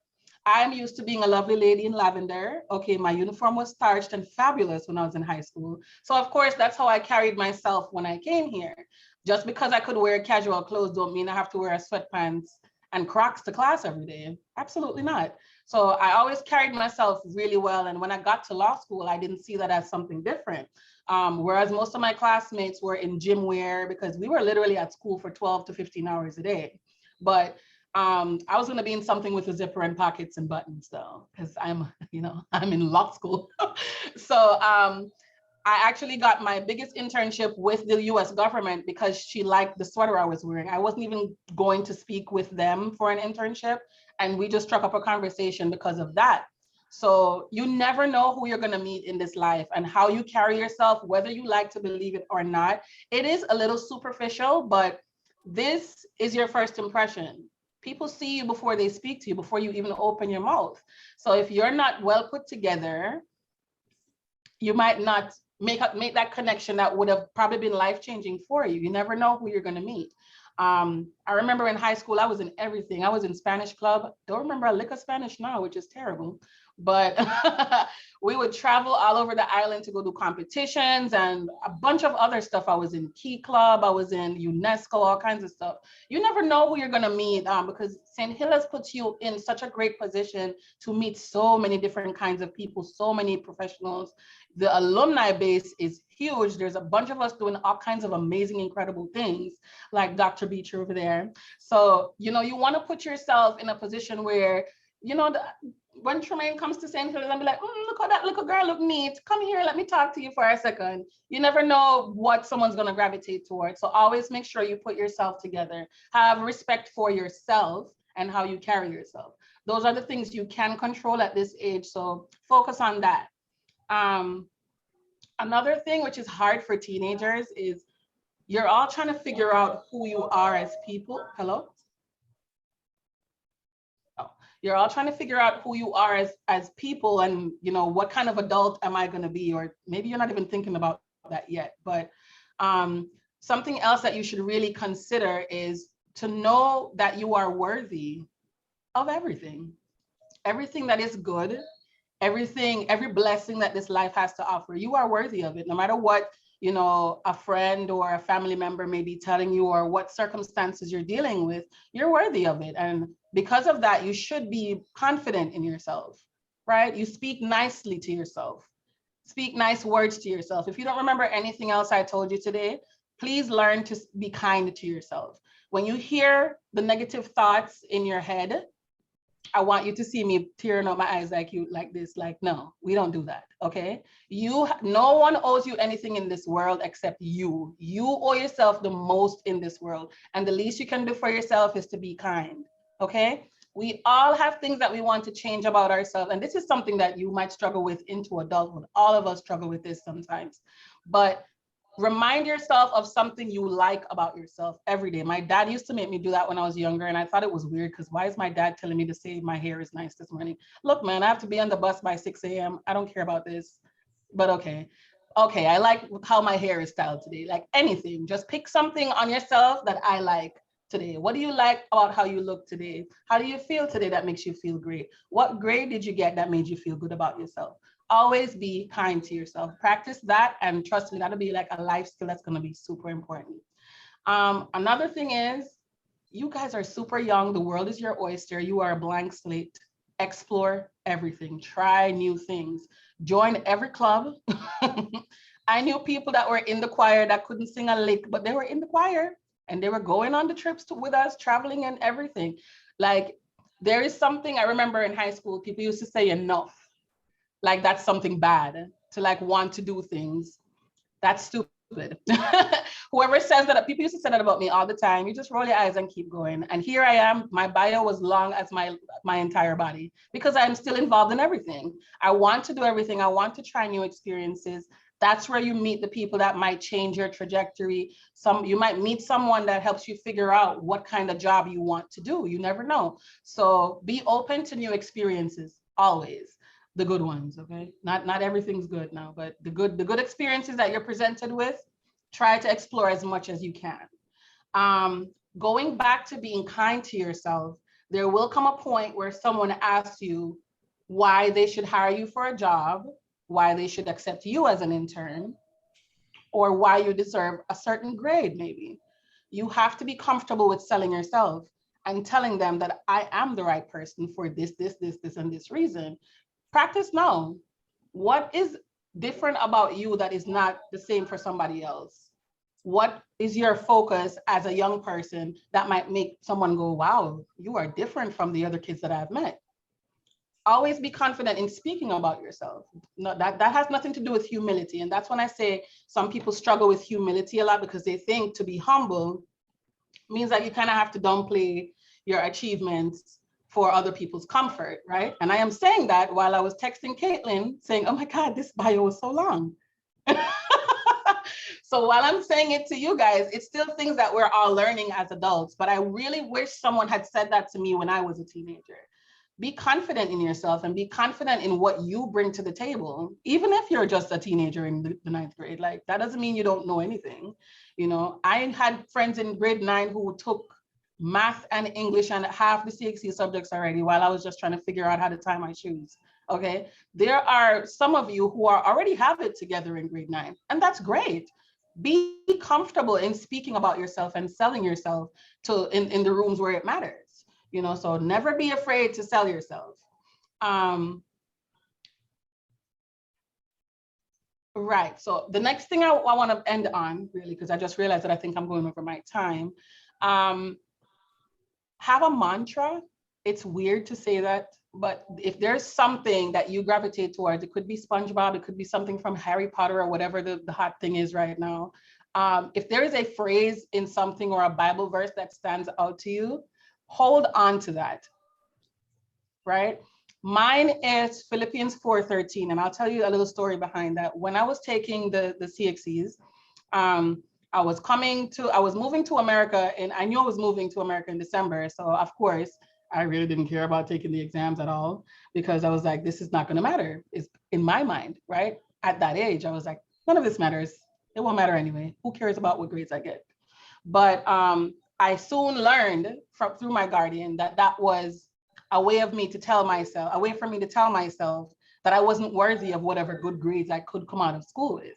I'm used to being a lovely lady in lavender. Okay, my uniform was starched and fabulous when I was in high school. So of course, that's how I carried myself when I came here. Just because I could wear casual clothes don't mean I have to wear a sweatpants and Crocs to class every day. Absolutely not. So I always carried myself really well. And when I got to law school, I didn't see that as something different. Whereas most of my classmates were in gym wear because we were literally at school for 12 to 15 hours a day. But I was going to be in something with a zipper and pockets and buttons though, because I'm in law school. So I actually got my biggest internship with the US government because she liked the sweater I was wearing. I wasn't even going to speak with them for an internship. And we just struck up a conversation because of that. So you never know who you're going to meet in this life, and how you carry yourself, whether you like to believe it or not. It is a little superficial, but this is your first impression. People see you before they speak to you, before you even open your mouth. So if you're not well put together, you might not make that connection that would have probably been life-changing for you. You never know who you're going to meet. I remember in high school, I was in everything. I was in Spanish club. Don't remember a lick of Spanish now, which is terrible. But we would travel all over the island to go do competitions and a bunch of other stuff. I was in Key Club. I was in UNESCO, all kinds of stuff. You never know who you're going to meet because St. Hilda's puts you in such a great position to meet so many different kinds of people, so many professionals. The alumni base is huge. There's a bunch of us doing all kinds of amazing, incredible things, like Dr. Beecher over there. So, you want to put yourself in a position where, when Tremaine comes to St. Hilda's and be like, look at that little girl, look neat. Come here, let me talk to you for a second. You never know what someone's going to gravitate towards. So always make sure you put yourself together. Have respect for yourself and how you carry yourself. Those are the things you can control at this age. So focus on that. Another thing which is hard for teenagers is you're all trying to figure out who you are as people. Hello? You're all trying to figure out who you are as people, and what kind of adult am I going to be? Or maybe you're not even thinking about that yet. But something else that you should really consider is to know that you are worthy of everything that is good, every blessing that this life has to offer. You are worthy of it, no matter what a friend or a family member may be telling you, or what circumstances you're dealing with. You're worthy of it. And because of that, you should be confident in yourself, right? You speak nicely to yourself. Speak nice words to yourself. If you don't remember anything else I told you today, please learn to be kind to yourself. When you hear the negative thoughts in your head, I want you to see me tearing up my eyes like this, like, no, we don't do that, okay? No one owes you anything in this world except you. You owe yourself the most in this world, and the least you can do for yourself is to be kind, okay? We all have things that we want to change about ourselves, and this is something that you might struggle with into adulthood. All of us struggle with this sometimes, but remind yourself of something you like about yourself every day. My dad used to make me do that when I was younger, and I thought it was weird because why is my dad telling me to say my hair is nice this morning? Look, man, I have to be on the bus by 6 a.m. I don't care about this, but okay, I like how my hair is styled today. Like anything, just pick something on yourself that I like today. What do you like about how you look today? How do you feel today that makes you feel great? What grade did you get that made you feel good about yourself? Always be kind to yourself. Practice that, and trust me, that'll be like a life skill that's going to be super important. Another thing is, you guys are super young. The world is your oyster. You are a blank slate. Explore everything. Try new things. Join every club. I knew people that were in the choir that couldn't sing a lick, but they were in the choir and they were going on the trips with us, traveling and everything. Like, there is something I remember in high school, people used to say enough. Like that's something bad, to like want to do things. That's stupid. Whoever says that, people used to say that about me all the time. You just roll your eyes and keep going. And here I am, my bio was long as my entire body, because I'm still involved in everything. I want to do everything. I want to try new experiences. That's where you meet the people that might change your trajectory. You might meet someone that helps you figure out what kind of job you want to do. You never know. So be open to new experiences, always. The good ones, okay? Not everything's good now, but the good experiences that you're presented with, try to explore as much as you can. Going back to being kind to yourself, there will come a point where someone asks you why they should hire you for a job, why they should accept you as an intern, or why you deserve a certain grade, maybe. You have to be comfortable with selling yourself and telling them that I am the right person for this, and this reason. Practice now. What is different about you that is not the same for somebody else? What is your focus as a young person that might make someone go, wow, you are different from the other kids that I've met? Always be confident in speaking about yourself. No, that has nothing to do with humility. And that's when I say some people struggle with humility a lot, because they think to be humble means that you kind of have to downplay your achievements for other people's comfort, right? And I am saying that while I was texting Caitlin saying, oh my God, this bio was so long. So while I'm saying it to you guys, it's still things that we're all learning as adults, but I really wish someone had said that to me when I was a teenager. Be confident in yourself and be confident in what you bring to the table, even if you're just a teenager in the 9th grade. Like, that doesn't mean you don't know anything. You know, I had friends in grade 9 who took math and English and half the CXC subjects already while I was just trying to figure out how to tie my shoes. Okay, there are some of you who are already have it together in grade 9, and that's great. Be comfortable in speaking about yourself and selling yourself in the rooms where it matters. You know, so never be afraid to sell yourself. Right, so the next thing I want to end on, really, because I just realized that I think I'm going over my time. Have a mantra. It's weird to say that, but if there's something that you gravitate towards, it could be SpongeBob, it could be something from Harry Potter or whatever the hot thing is right now. If there is a phrase in something or a Bible verse that stands out to you, hold on to that, right? Mine is Philippians 4:13, and I'll tell you a little story behind that. When I was taking the CXCs, I was moving to America, and I knew I was moving to America in December. So of course, I really didn't care about taking the exams at all, because I was like, this is not gonna matter. It's in my mind, right? At that age, I was like, none of this matters. It won't matter anyway. Who cares about what grades I get? But I soon learned through my guardian that was a way for me to tell myself that I wasn't worthy of whatever good grades I could come out of school with,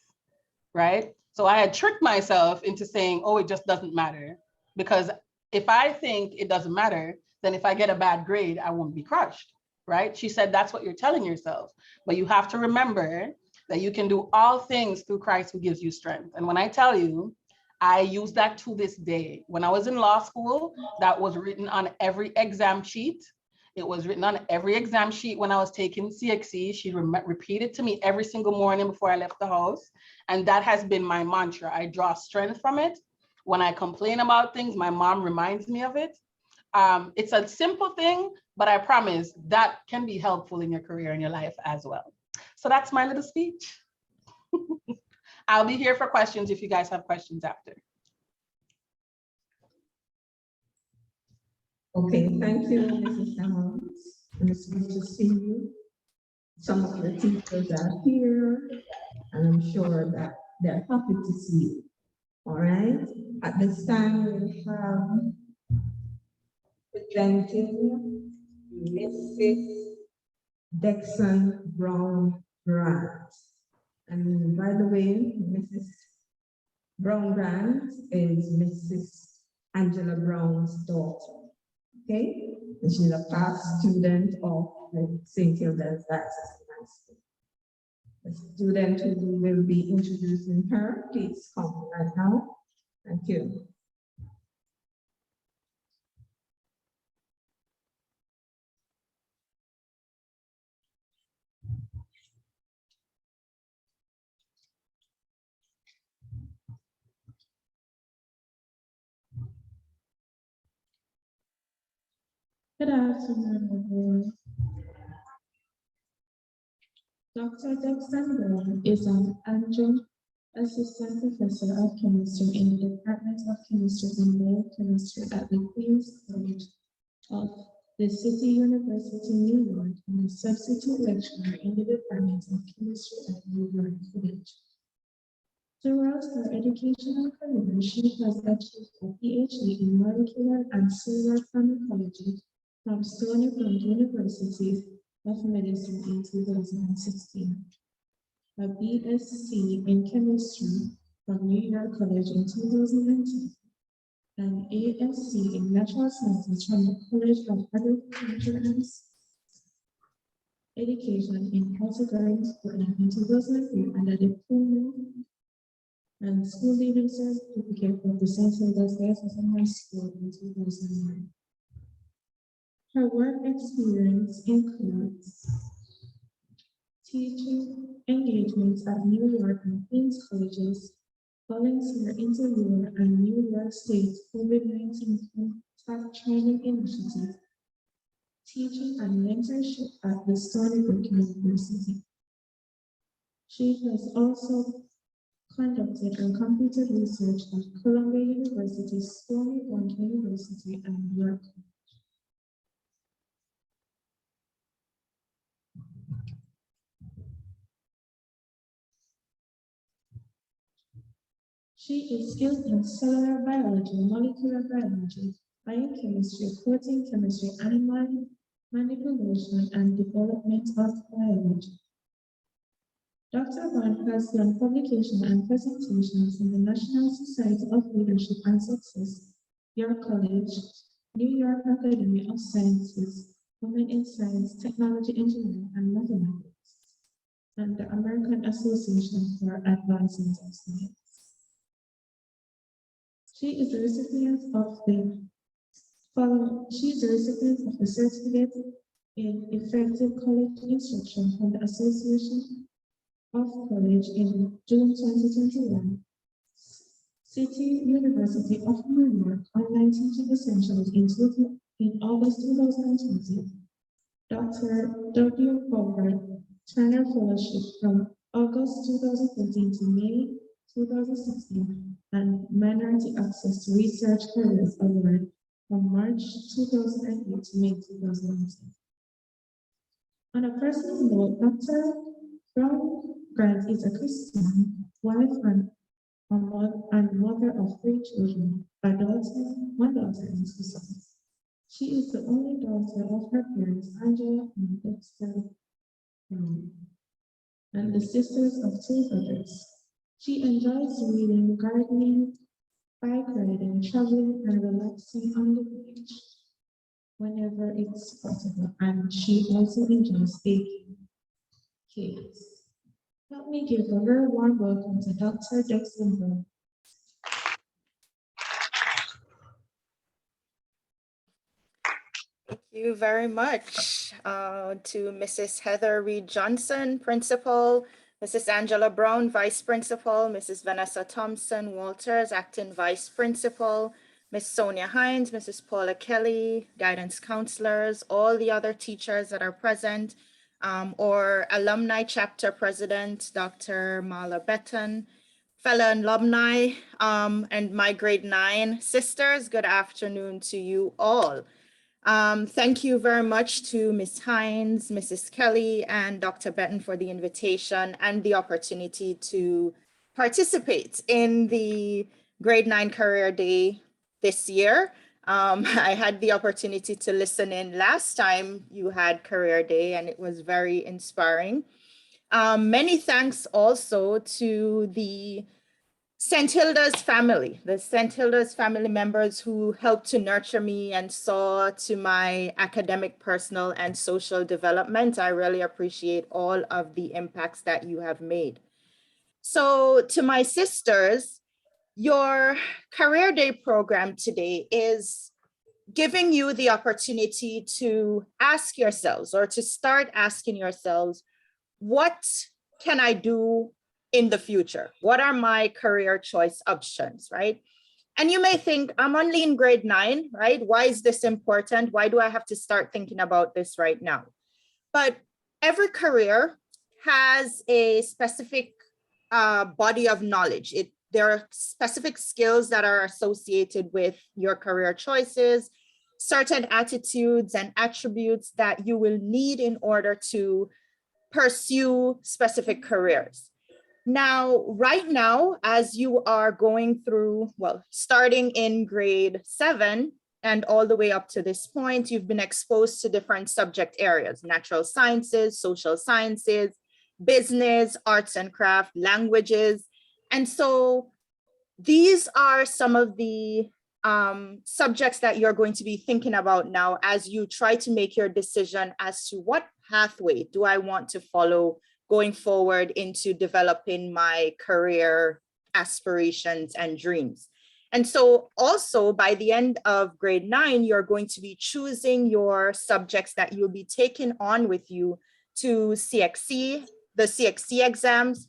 right? So I had tricked myself into saying, oh, it just doesn't matter. Because if I think it doesn't matter, then if I get a bad grade, I won't be crushed, right? She said, that's what you're telling yourself. But you have to remember that you can do all things through Christ who gives you strength. And when I tell you, I use that to this day. When I was in law school, that was written on every exam sheet. It was written on every exam sheet when I was taking CXC. She repeated to me every single morning before I left the house. And that has been my mantra. I draw strength from it. When I complain about things, my mom reminds me of it. It's a simple thing, but I promise that can be helpful in your career and your life as well. So that's my little speech. I'll be here for questions if you guys have questions after. Okay, thank you, Mrs. Emmons. And it's good to see you. Some of your teachers are here, and I'm sure that they're happy to see you. All right. At this time, we have presenting Mrs. Dexon Brown Grant. And by the way, Mrs. Brown Grant is Mrs. Angela Brown's daughter. Okay, and she's a past student of the St. Hilda's Diocese High School. The student who will be introducing her, please come right now. Thank you. Good afternoon, everyone. Dr. Dexter Brown is an adjunct assistant professor of chemistry in the Department of Chemistry and Biochemistry at the Queen's College of the City University, New York, and a substitute lecturer in the Department of Chemistry at New York College. Throughout her educational career, she has achieved a PhD in molecular and cellular pharmacology from Stony Brook University of Medicine in 2016, a BSc in chemistry from New York College in 2019, an ASc in natural sciences from the College of Agriculture and Education in Portugal in 2003, and a diploma and school leaving certificate from the St. Hilda's High School in 2009. Her work experience includes teaching engagements at New York and Queens colleges, volunteer interviewer and New York State COVID-19 contact training initiative, teaching and mentorship at the Stony Brook University. She has also conducted and completed research at Columbia University, Stony Brook University, and York. She is skilled in cellular biology, molecular biology, biochemistry, protein chemistry, animal manipulation, and development of biology. Dr. Brown has done publication and presentations in the National Society of Leadership and Success, York College, New York Academy of Sciences, Women in Science, Technology, Engineering, and Mathematics, and the American Association for Advancing Science. She is the recipient of the certificate in effective college instruction from the Association of College in June 2021. City University of New York Online Teaching Essentials in August 2020. Dr. W. Howard Turner Fellowship from August 2014 to May 2016, and Minority Access to Research Careers Award from March 2008 to May 2019. On a personal note, Dr. Brown Grant is a Christian, wife and mother of 3 children, one daughter and 2 sons. She is the only daughter of her parents, Angela and Dexter Brown, and the sisters of 2 brothers. She enjoys reading, gardening, bike riding, traveling, and relaxing on the beach whenever it's possible. And she also enjoys baking cakes. Help me give a very warm welcome to Dr. Dexter Brown. Thank you very much to Mrs. Heather Reed Johnson, Principal, Mrs. Angela Brown, Vice Principal, Mrs. Vanessa Thompson Walters, Acting Vice Principal, Ms. Sonia Hines, Mrs. Paula Kelly, Guidance Counselors, all the other teachers that are present, or Alumni Chapter President, Dr. Marla Betton, fellow alumni, and my grade 9 sisters, good afternoon to you all. Thank you very much to Ms. Hines, Mrs. Kelly, and Dr. Betton for the invitation and the opportunity to participate in the grade 9 career day this year. I had the opportunity to listen in last time you had career day, and it was very inspiring. Many thanks also to the St. Hilda's family, the St. Hilda's family members who helped to nurture me and saw to my academic, personal, and social development. I really appreciate all of the impacts that you have made. So to my sisters, your Career Day program today is giving you the opportunity to ask yourselves, or to start asking yourselves, what can I do in the future? What are my career choice options, right? And you may think, I'm only in grade 9, right? Why is this important? Why do I have to start thinking about this right now? But every career has a specific body of knowledge. There are specific skills that are associated with your career choices, certain attitudes and attributes that you will need in order to pursue specific careers. Now, right now, as you are going through, well, starting in grade 7 and all the way up to this point, you've been exposed to different subject areas: natural sciences, social sciences, business, arts and craft, languages. And so these are some of the subjects that you're going to be thinking about now as you try to make your decision as to what pathway do I want to follow going forward into developing my career aspirations and dreams. And so also by the end of grade 9, you're going to be choosing your subjects that you'll be taking on with you to CXC, the CXC exams.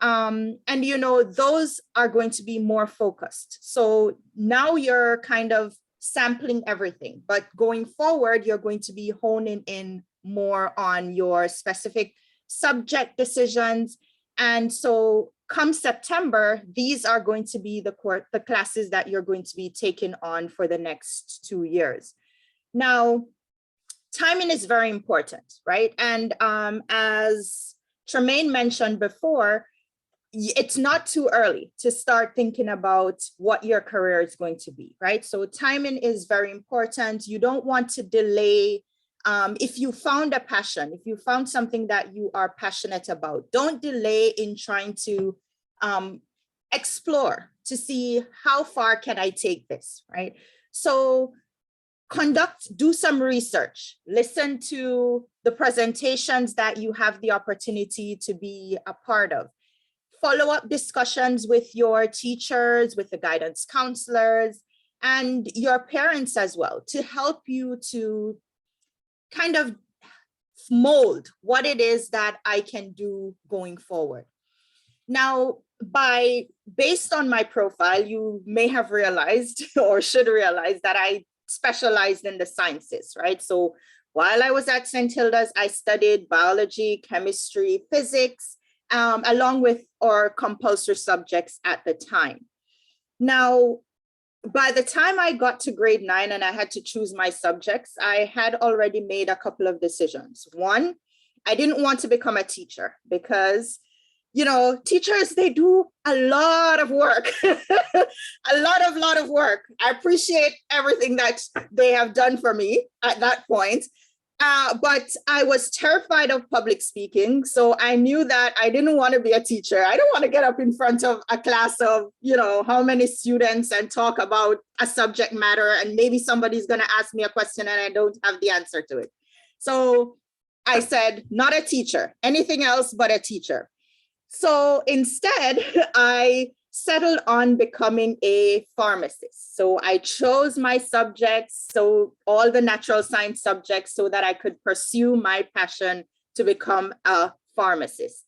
And you know, those are going to be more focused. So now you're kind of sampling everything, but going forward, you're going to be honing in more on your specific subject decisions. And so come September, these are going to be the classes that you're going to be taking on for the next 2 years. Now, timing is very important, right? And as Tremaine mentioned before, it's not too early to start thinking about what your career is going to be, right? So timing is very important. You don't want to delay. If you found a passion, if you found something that you are passionate about, don't delay in trying to explore to see how far can I take this, right? So do some research, listen to the presentations that you have the opportunity to be a part of. Follow-up discussions with your teachers, with the guidance counselors, and your parents as well, to help you to kind of mold what it is that I can do going forward. Now, based on my profile, you may have realized or should realize that I specialized in the sciences, right? So while I was at St. Hilda's, I studied biology, chemistry, physics, along with our compulsory subjects at the time. Now, by the time I got to grade 9 and I had to choose my subjects, I had already made a couple of decisions. One, I didn't want to become a teacher because, you know, teachers, they do a lot of work, a lot of work. I appreciate everything that they have done for me at that point. But I was terrified of public speaking. So I knew that I didn't want to be a teacher. I don't want to get up in front of a class of, you know, how many students and talk about a subject matter. And maybe somebody's going to ask me a question and I don't have the answer to it. So I said, not a teacher, anything else but a teacher. So instead, I settled on becoming a pharmacist. So I chose my subjects, so all the natural science subjects, so that I could pursue my passion to become a pharmacist.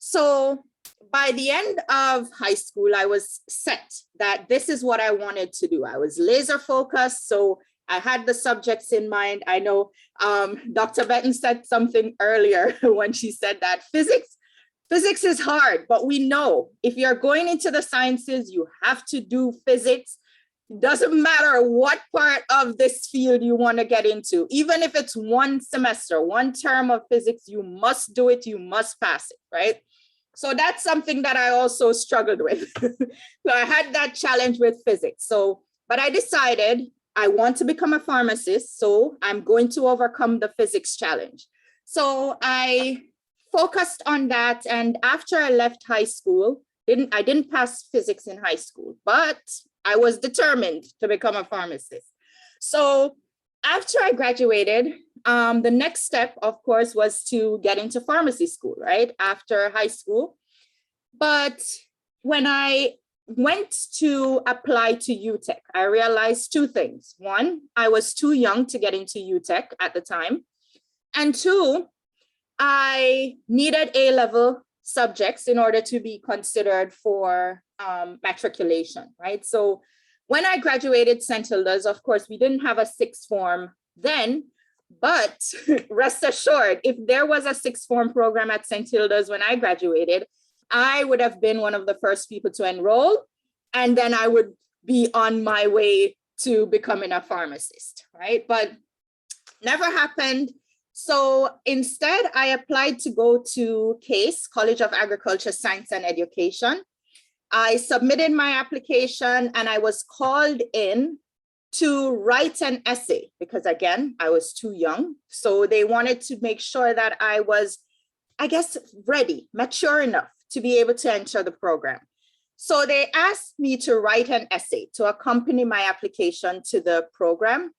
So by the end of high school, I was set that this is what I wanted to do. I was laser focused, so I had the subjects in mind. I know Dr. Benton said something earlier when she said that Physics is hard, but we know if you're going into the sciences, you have to do physics. It doesn't matter what part of this field you want to get into. Even if it's one semester, one term of physics, you must do it, you must pass it, right? So that's something that I also struggled with. So I had that challenge with physics. But I decided I want to become a pharmacist, so I'm going to overcome the physics challenge. So I focused on that. And after I left high school, I didn't pass physics in high school, but I was determined to become a pharmacist. So after I graduated, the next step, of course, was to get into pharmacy school, right? After high school. But when I went to apply to UTech, I realized two things. One, I was too young to get into UTech at the time. And two, I needed A-level subjects in order to be considered for matriculation, right? So when I graduated St. Hilda's, of course, we didn't have a sixth form then, But rest assured, if there was a sixth form program at St. Hilda's when I graduated, I would have been one of the first people to enroll, and then I would be on my way to becoming a pharmacist, right? But never happened. So instead, I applied to go to CASE, College of Agriculture, Science and Education. I submitted my application and I was called in to write an essay because, again, I was too young. So they wanted to make sure that I was, I guess, ready, mature enough to be able to enter the program. So they asked me to write an essay to accompany my application to the program.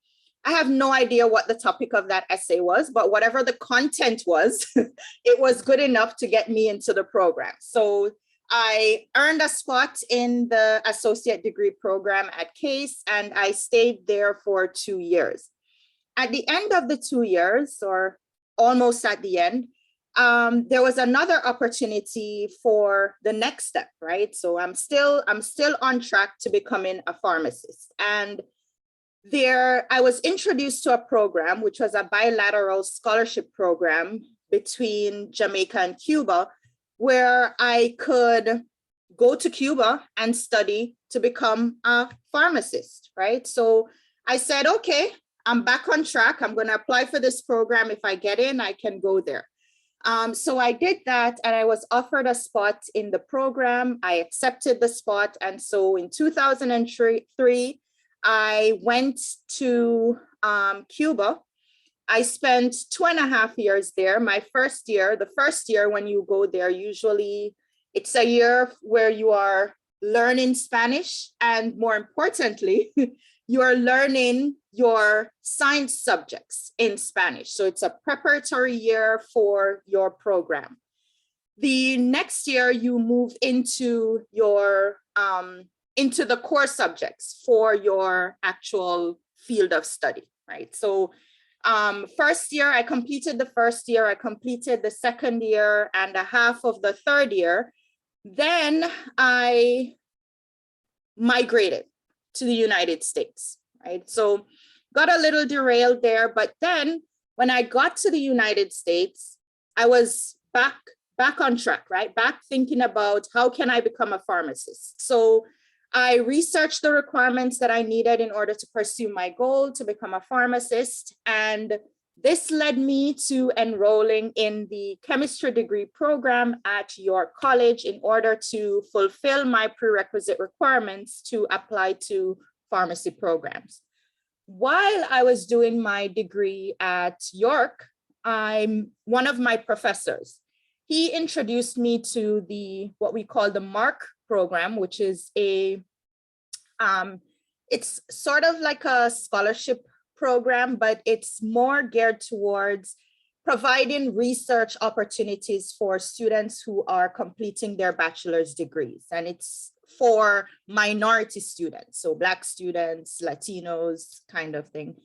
I have no idea what the topic of that essay was, but whatever the content was, it was good enough to get me into the program. So I earned a spot in the associate degree program at CASE, and I stayed there for 2 years. At the end of the 2 years, or almost at the end, there was another opportunity for the next step, right? So I'm still on track to becoming a pharmacist. And there, I was introduced to a program, which was a bilateral scholarship program between Jamaica and Cuba, where I could go to Cuba and study to become a pharmacist, right? So I said, okay, I'm back on track. I'm going to apply for this program. If I get in, I can go there. So I did that, and I was offered a spot in the program. I accepted the spot. And so in 2003, I went to Cuba. I spent 2.5 years there. My first year, the first year when you go there, usually it's a year where you are learning Spanish, and more importantly, you are learning your science subjects in Spanish. So it's a preparatory year for your program. The next year you move into your into the core subjects for your actual field of study, right? So first year, I completed the first year, I completed the second year and a half of the third year. Then I migrated to the United States, right? So got a little derailed there, but then when I got to the United States, I was back on track, right? Back thinking about how can I become a pharmacist? So I researched the requirements that I needed in order to pursue my goal to become a pharmacist. And this led me to enrolling in the chemistry degree program at York College in order to fulfill my prerequisite requirements to apply to pharmacy programs. While I was doing my degree at York, one of my professors, he introduced me to what we call the MARC program, which is it's sort of like a scholarship program, but it's more geared towards providing research opportunities for students who are completing their bachelor's degrees. And it's for minority students, so Black students, Latinos, kind of thing.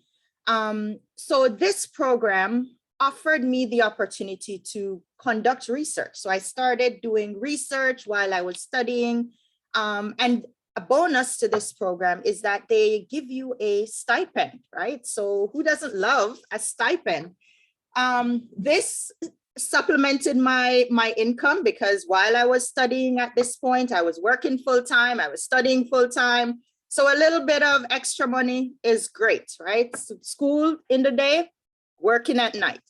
So this program offered me the opportunity to conduct research. So I started doing research while I was studying. And a bonus to this program is that they give you a stipend, right? So who doesn't love a stipend? This supplemented my income because while I was studying at this point, I was working full-time, I was studying full-time. So a little bit of extra money is great, right? So school in the day, working at night.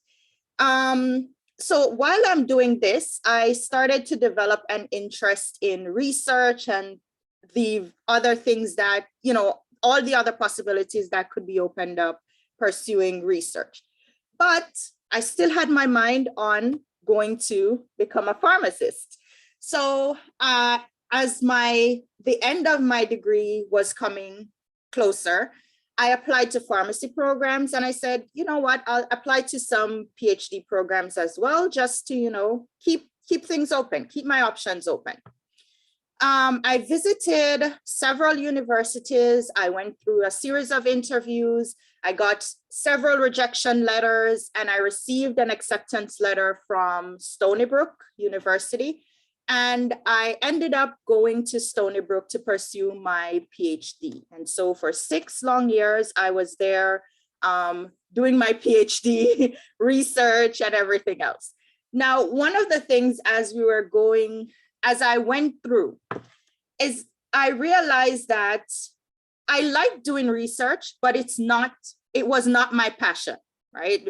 So while I'm doing this, I started to develop an interest in research and the other things that, all the other possibilities that could be opened up pursuing research. But I still had my mind on going to become a pharmacist. So as the end of my degree was coming closer, I applied to pharmacy programs and I said, you know what, I'll apply to some PhD programs as well, just to, keep things open, keep my options open. I visited several universities. I went through a series of interviews. I got several rejection letters and I received an acceptance letter from Stony Brook University. And I ended up going to Stony Brook to pursue my PhD. And so for 6 long years, I was there doing my PhD research and everything else. Now, one of the things as I went through is I realized that I like doing research, but it was not my passion, right?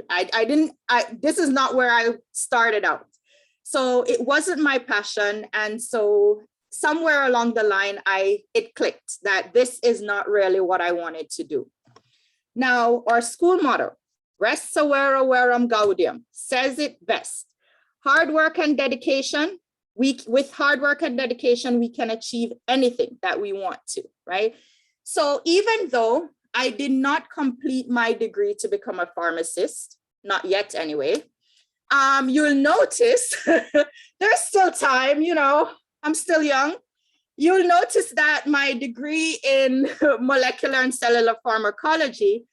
This is not where I started out. So it wasn't my passion. And so somewhere along the line, it clicked that this is not really what I wanted to do. Now, our school motto, Res Savere Verum Gaudium, says it best. Hard work and dedication, with hard work and dedication, we can achieve anything that we want to, right? So even though I did not complete my degree to become a pharmacist, not yet anyway, you'll notice there's still time, I'm still young. You'll notice that my degree in molecular and cellular pharmacology,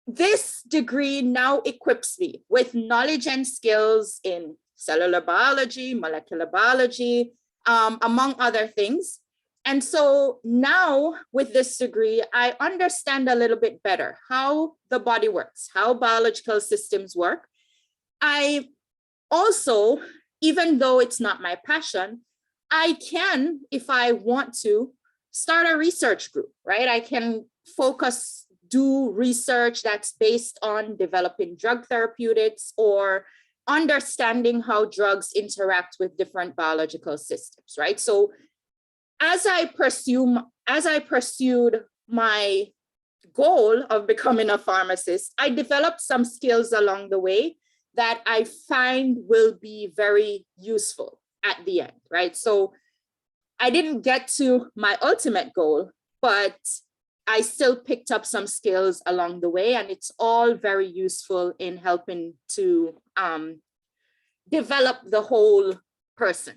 this degree now equips me with knowledge and skills in cellular biology, molecular biology, among other things. And so now with this degree, I understand a little bit better how the body works, how biological systems work. I also, even though it's not my passion, I can, if I want to, start a research group, right? I can do research that's based on developing drug therapeutics or understanding how drugs interact with different biological systems, right? So as I pursued my goal of becoming a pharmacist, I developed some skills along the way that I find will be very useful at the end, right? So I didn't get to my ultimate goal, but I still picked up some skills along the way, and it's all very useful in helping to develop the whole person.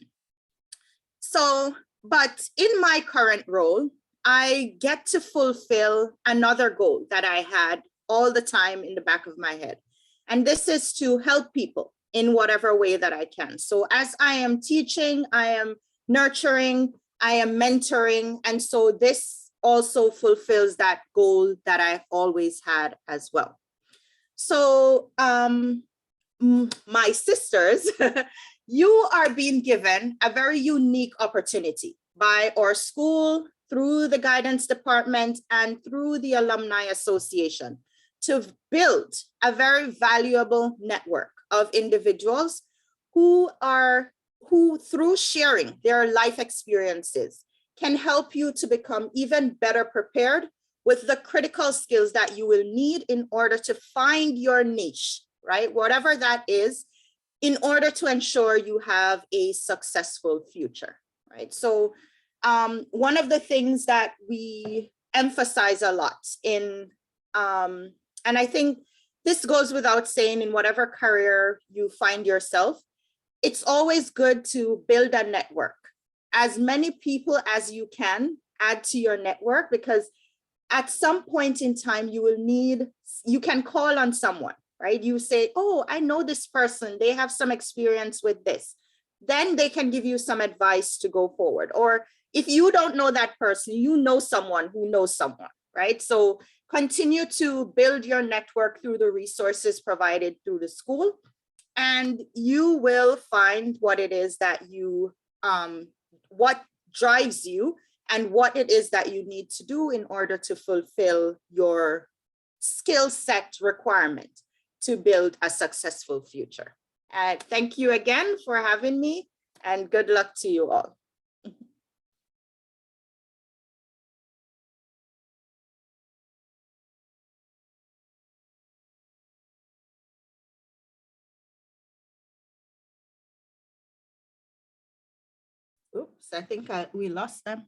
So, but in my current role, I get to fulfill another goal that I had all the time in the back of my head. And this is to help people in whatever way that I can. So as I am teaching, I am nurturing, I am mentoring. And so this also fulfills that goal that I've always had as well. So my sisters, you are being given a very unique opportunity by our school, through the guidance department, and through the Alumni Association to build a very valuable network of individuals who through sharing their life experiences can help you to become even better prepared with the critical skills that you will need in order to find your niche, right? Whatever that is, in order to ensure you have a successful future, right? So one of the things that we emphasize a lot in, and I think this goes without saying, in whatever career you find yourself, it's always good to build a network. As many people as you can add to your network, because at some point in time, you can call on someone, right? You say, oh, I know this person, they have some experience with this. Then they can give you some advice to go forward. Or if you don't know that person, you know someone who knows someone, right? So continue to build your network through the resources provided through the school, and you will find what it is that what drives you and what it is that you need to do in order to fulfill your skill set requirement to build a successful future. Thank you again for having me, and good luck to you all. Oops, I think we lost them.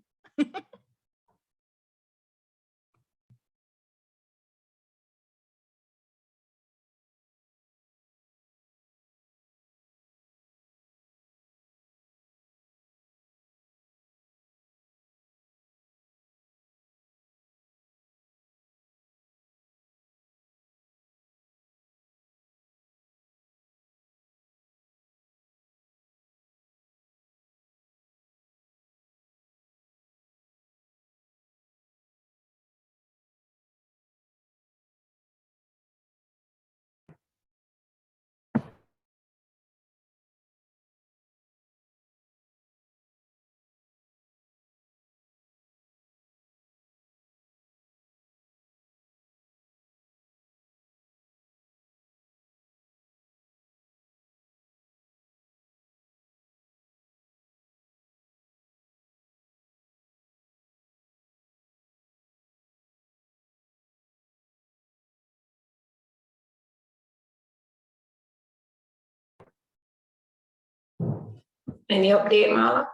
Any update, Marla?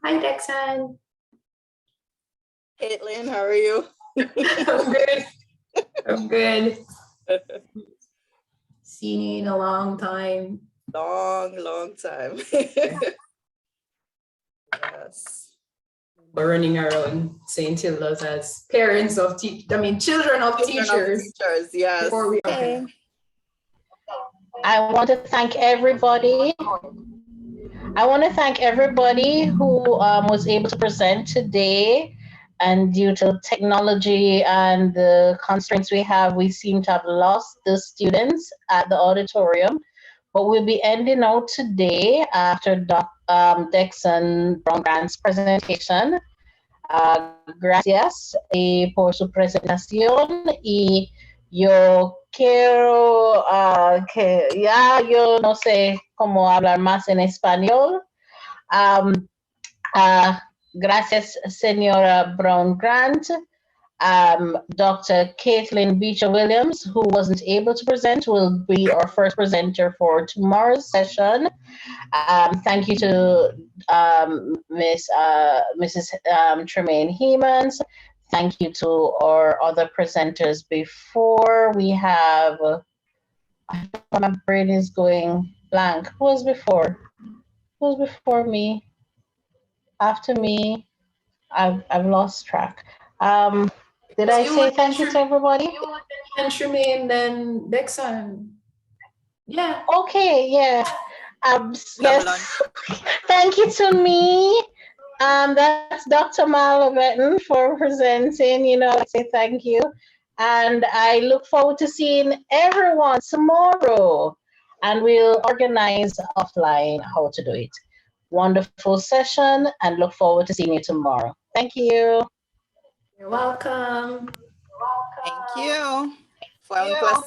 Hi, Dexon. Caitlin, how are you? I'm good. I'm good. Seen you in a long time. Long time. Yes. We're running around St. Hilda's as parents of children of teachers. Teachers, yes. Before we Okay. I want to thank everybody. I want to thank everybody who was able to present today. And due to technology and the constraints we have, we seem to have lost the students at the auditorium. But we'll be ending out today after Dexon Brown Grant's presentation. Gracias por su presentación y yo quiero que ya yo no sé cómo hablar más en español. Gracias, señora Brown Grant. Dr. Caitlin Beecher Williams, who wasn't able to present, will be our first presenter for tomorrow's session. Thank you to Mrs. Tremaine Hemans. Thank you to our other presenters before. We have, my brain is going blank. Who was before? Who was before me? After me? I've lost track. Did I say thank you to everybody? And Tremaine, then Dexon. Yeah. Okay, yeah. Yes. Thank you to me. That's Dr. Marla Benton for presenting. You know, I say thank you. And I look forward to seeing everyone tomorrow. And we'll organize offline how to do it. Wonderful session and look forward to seeing you tomorrow. Thank you. You're welcome. Thank you. Fue un placer.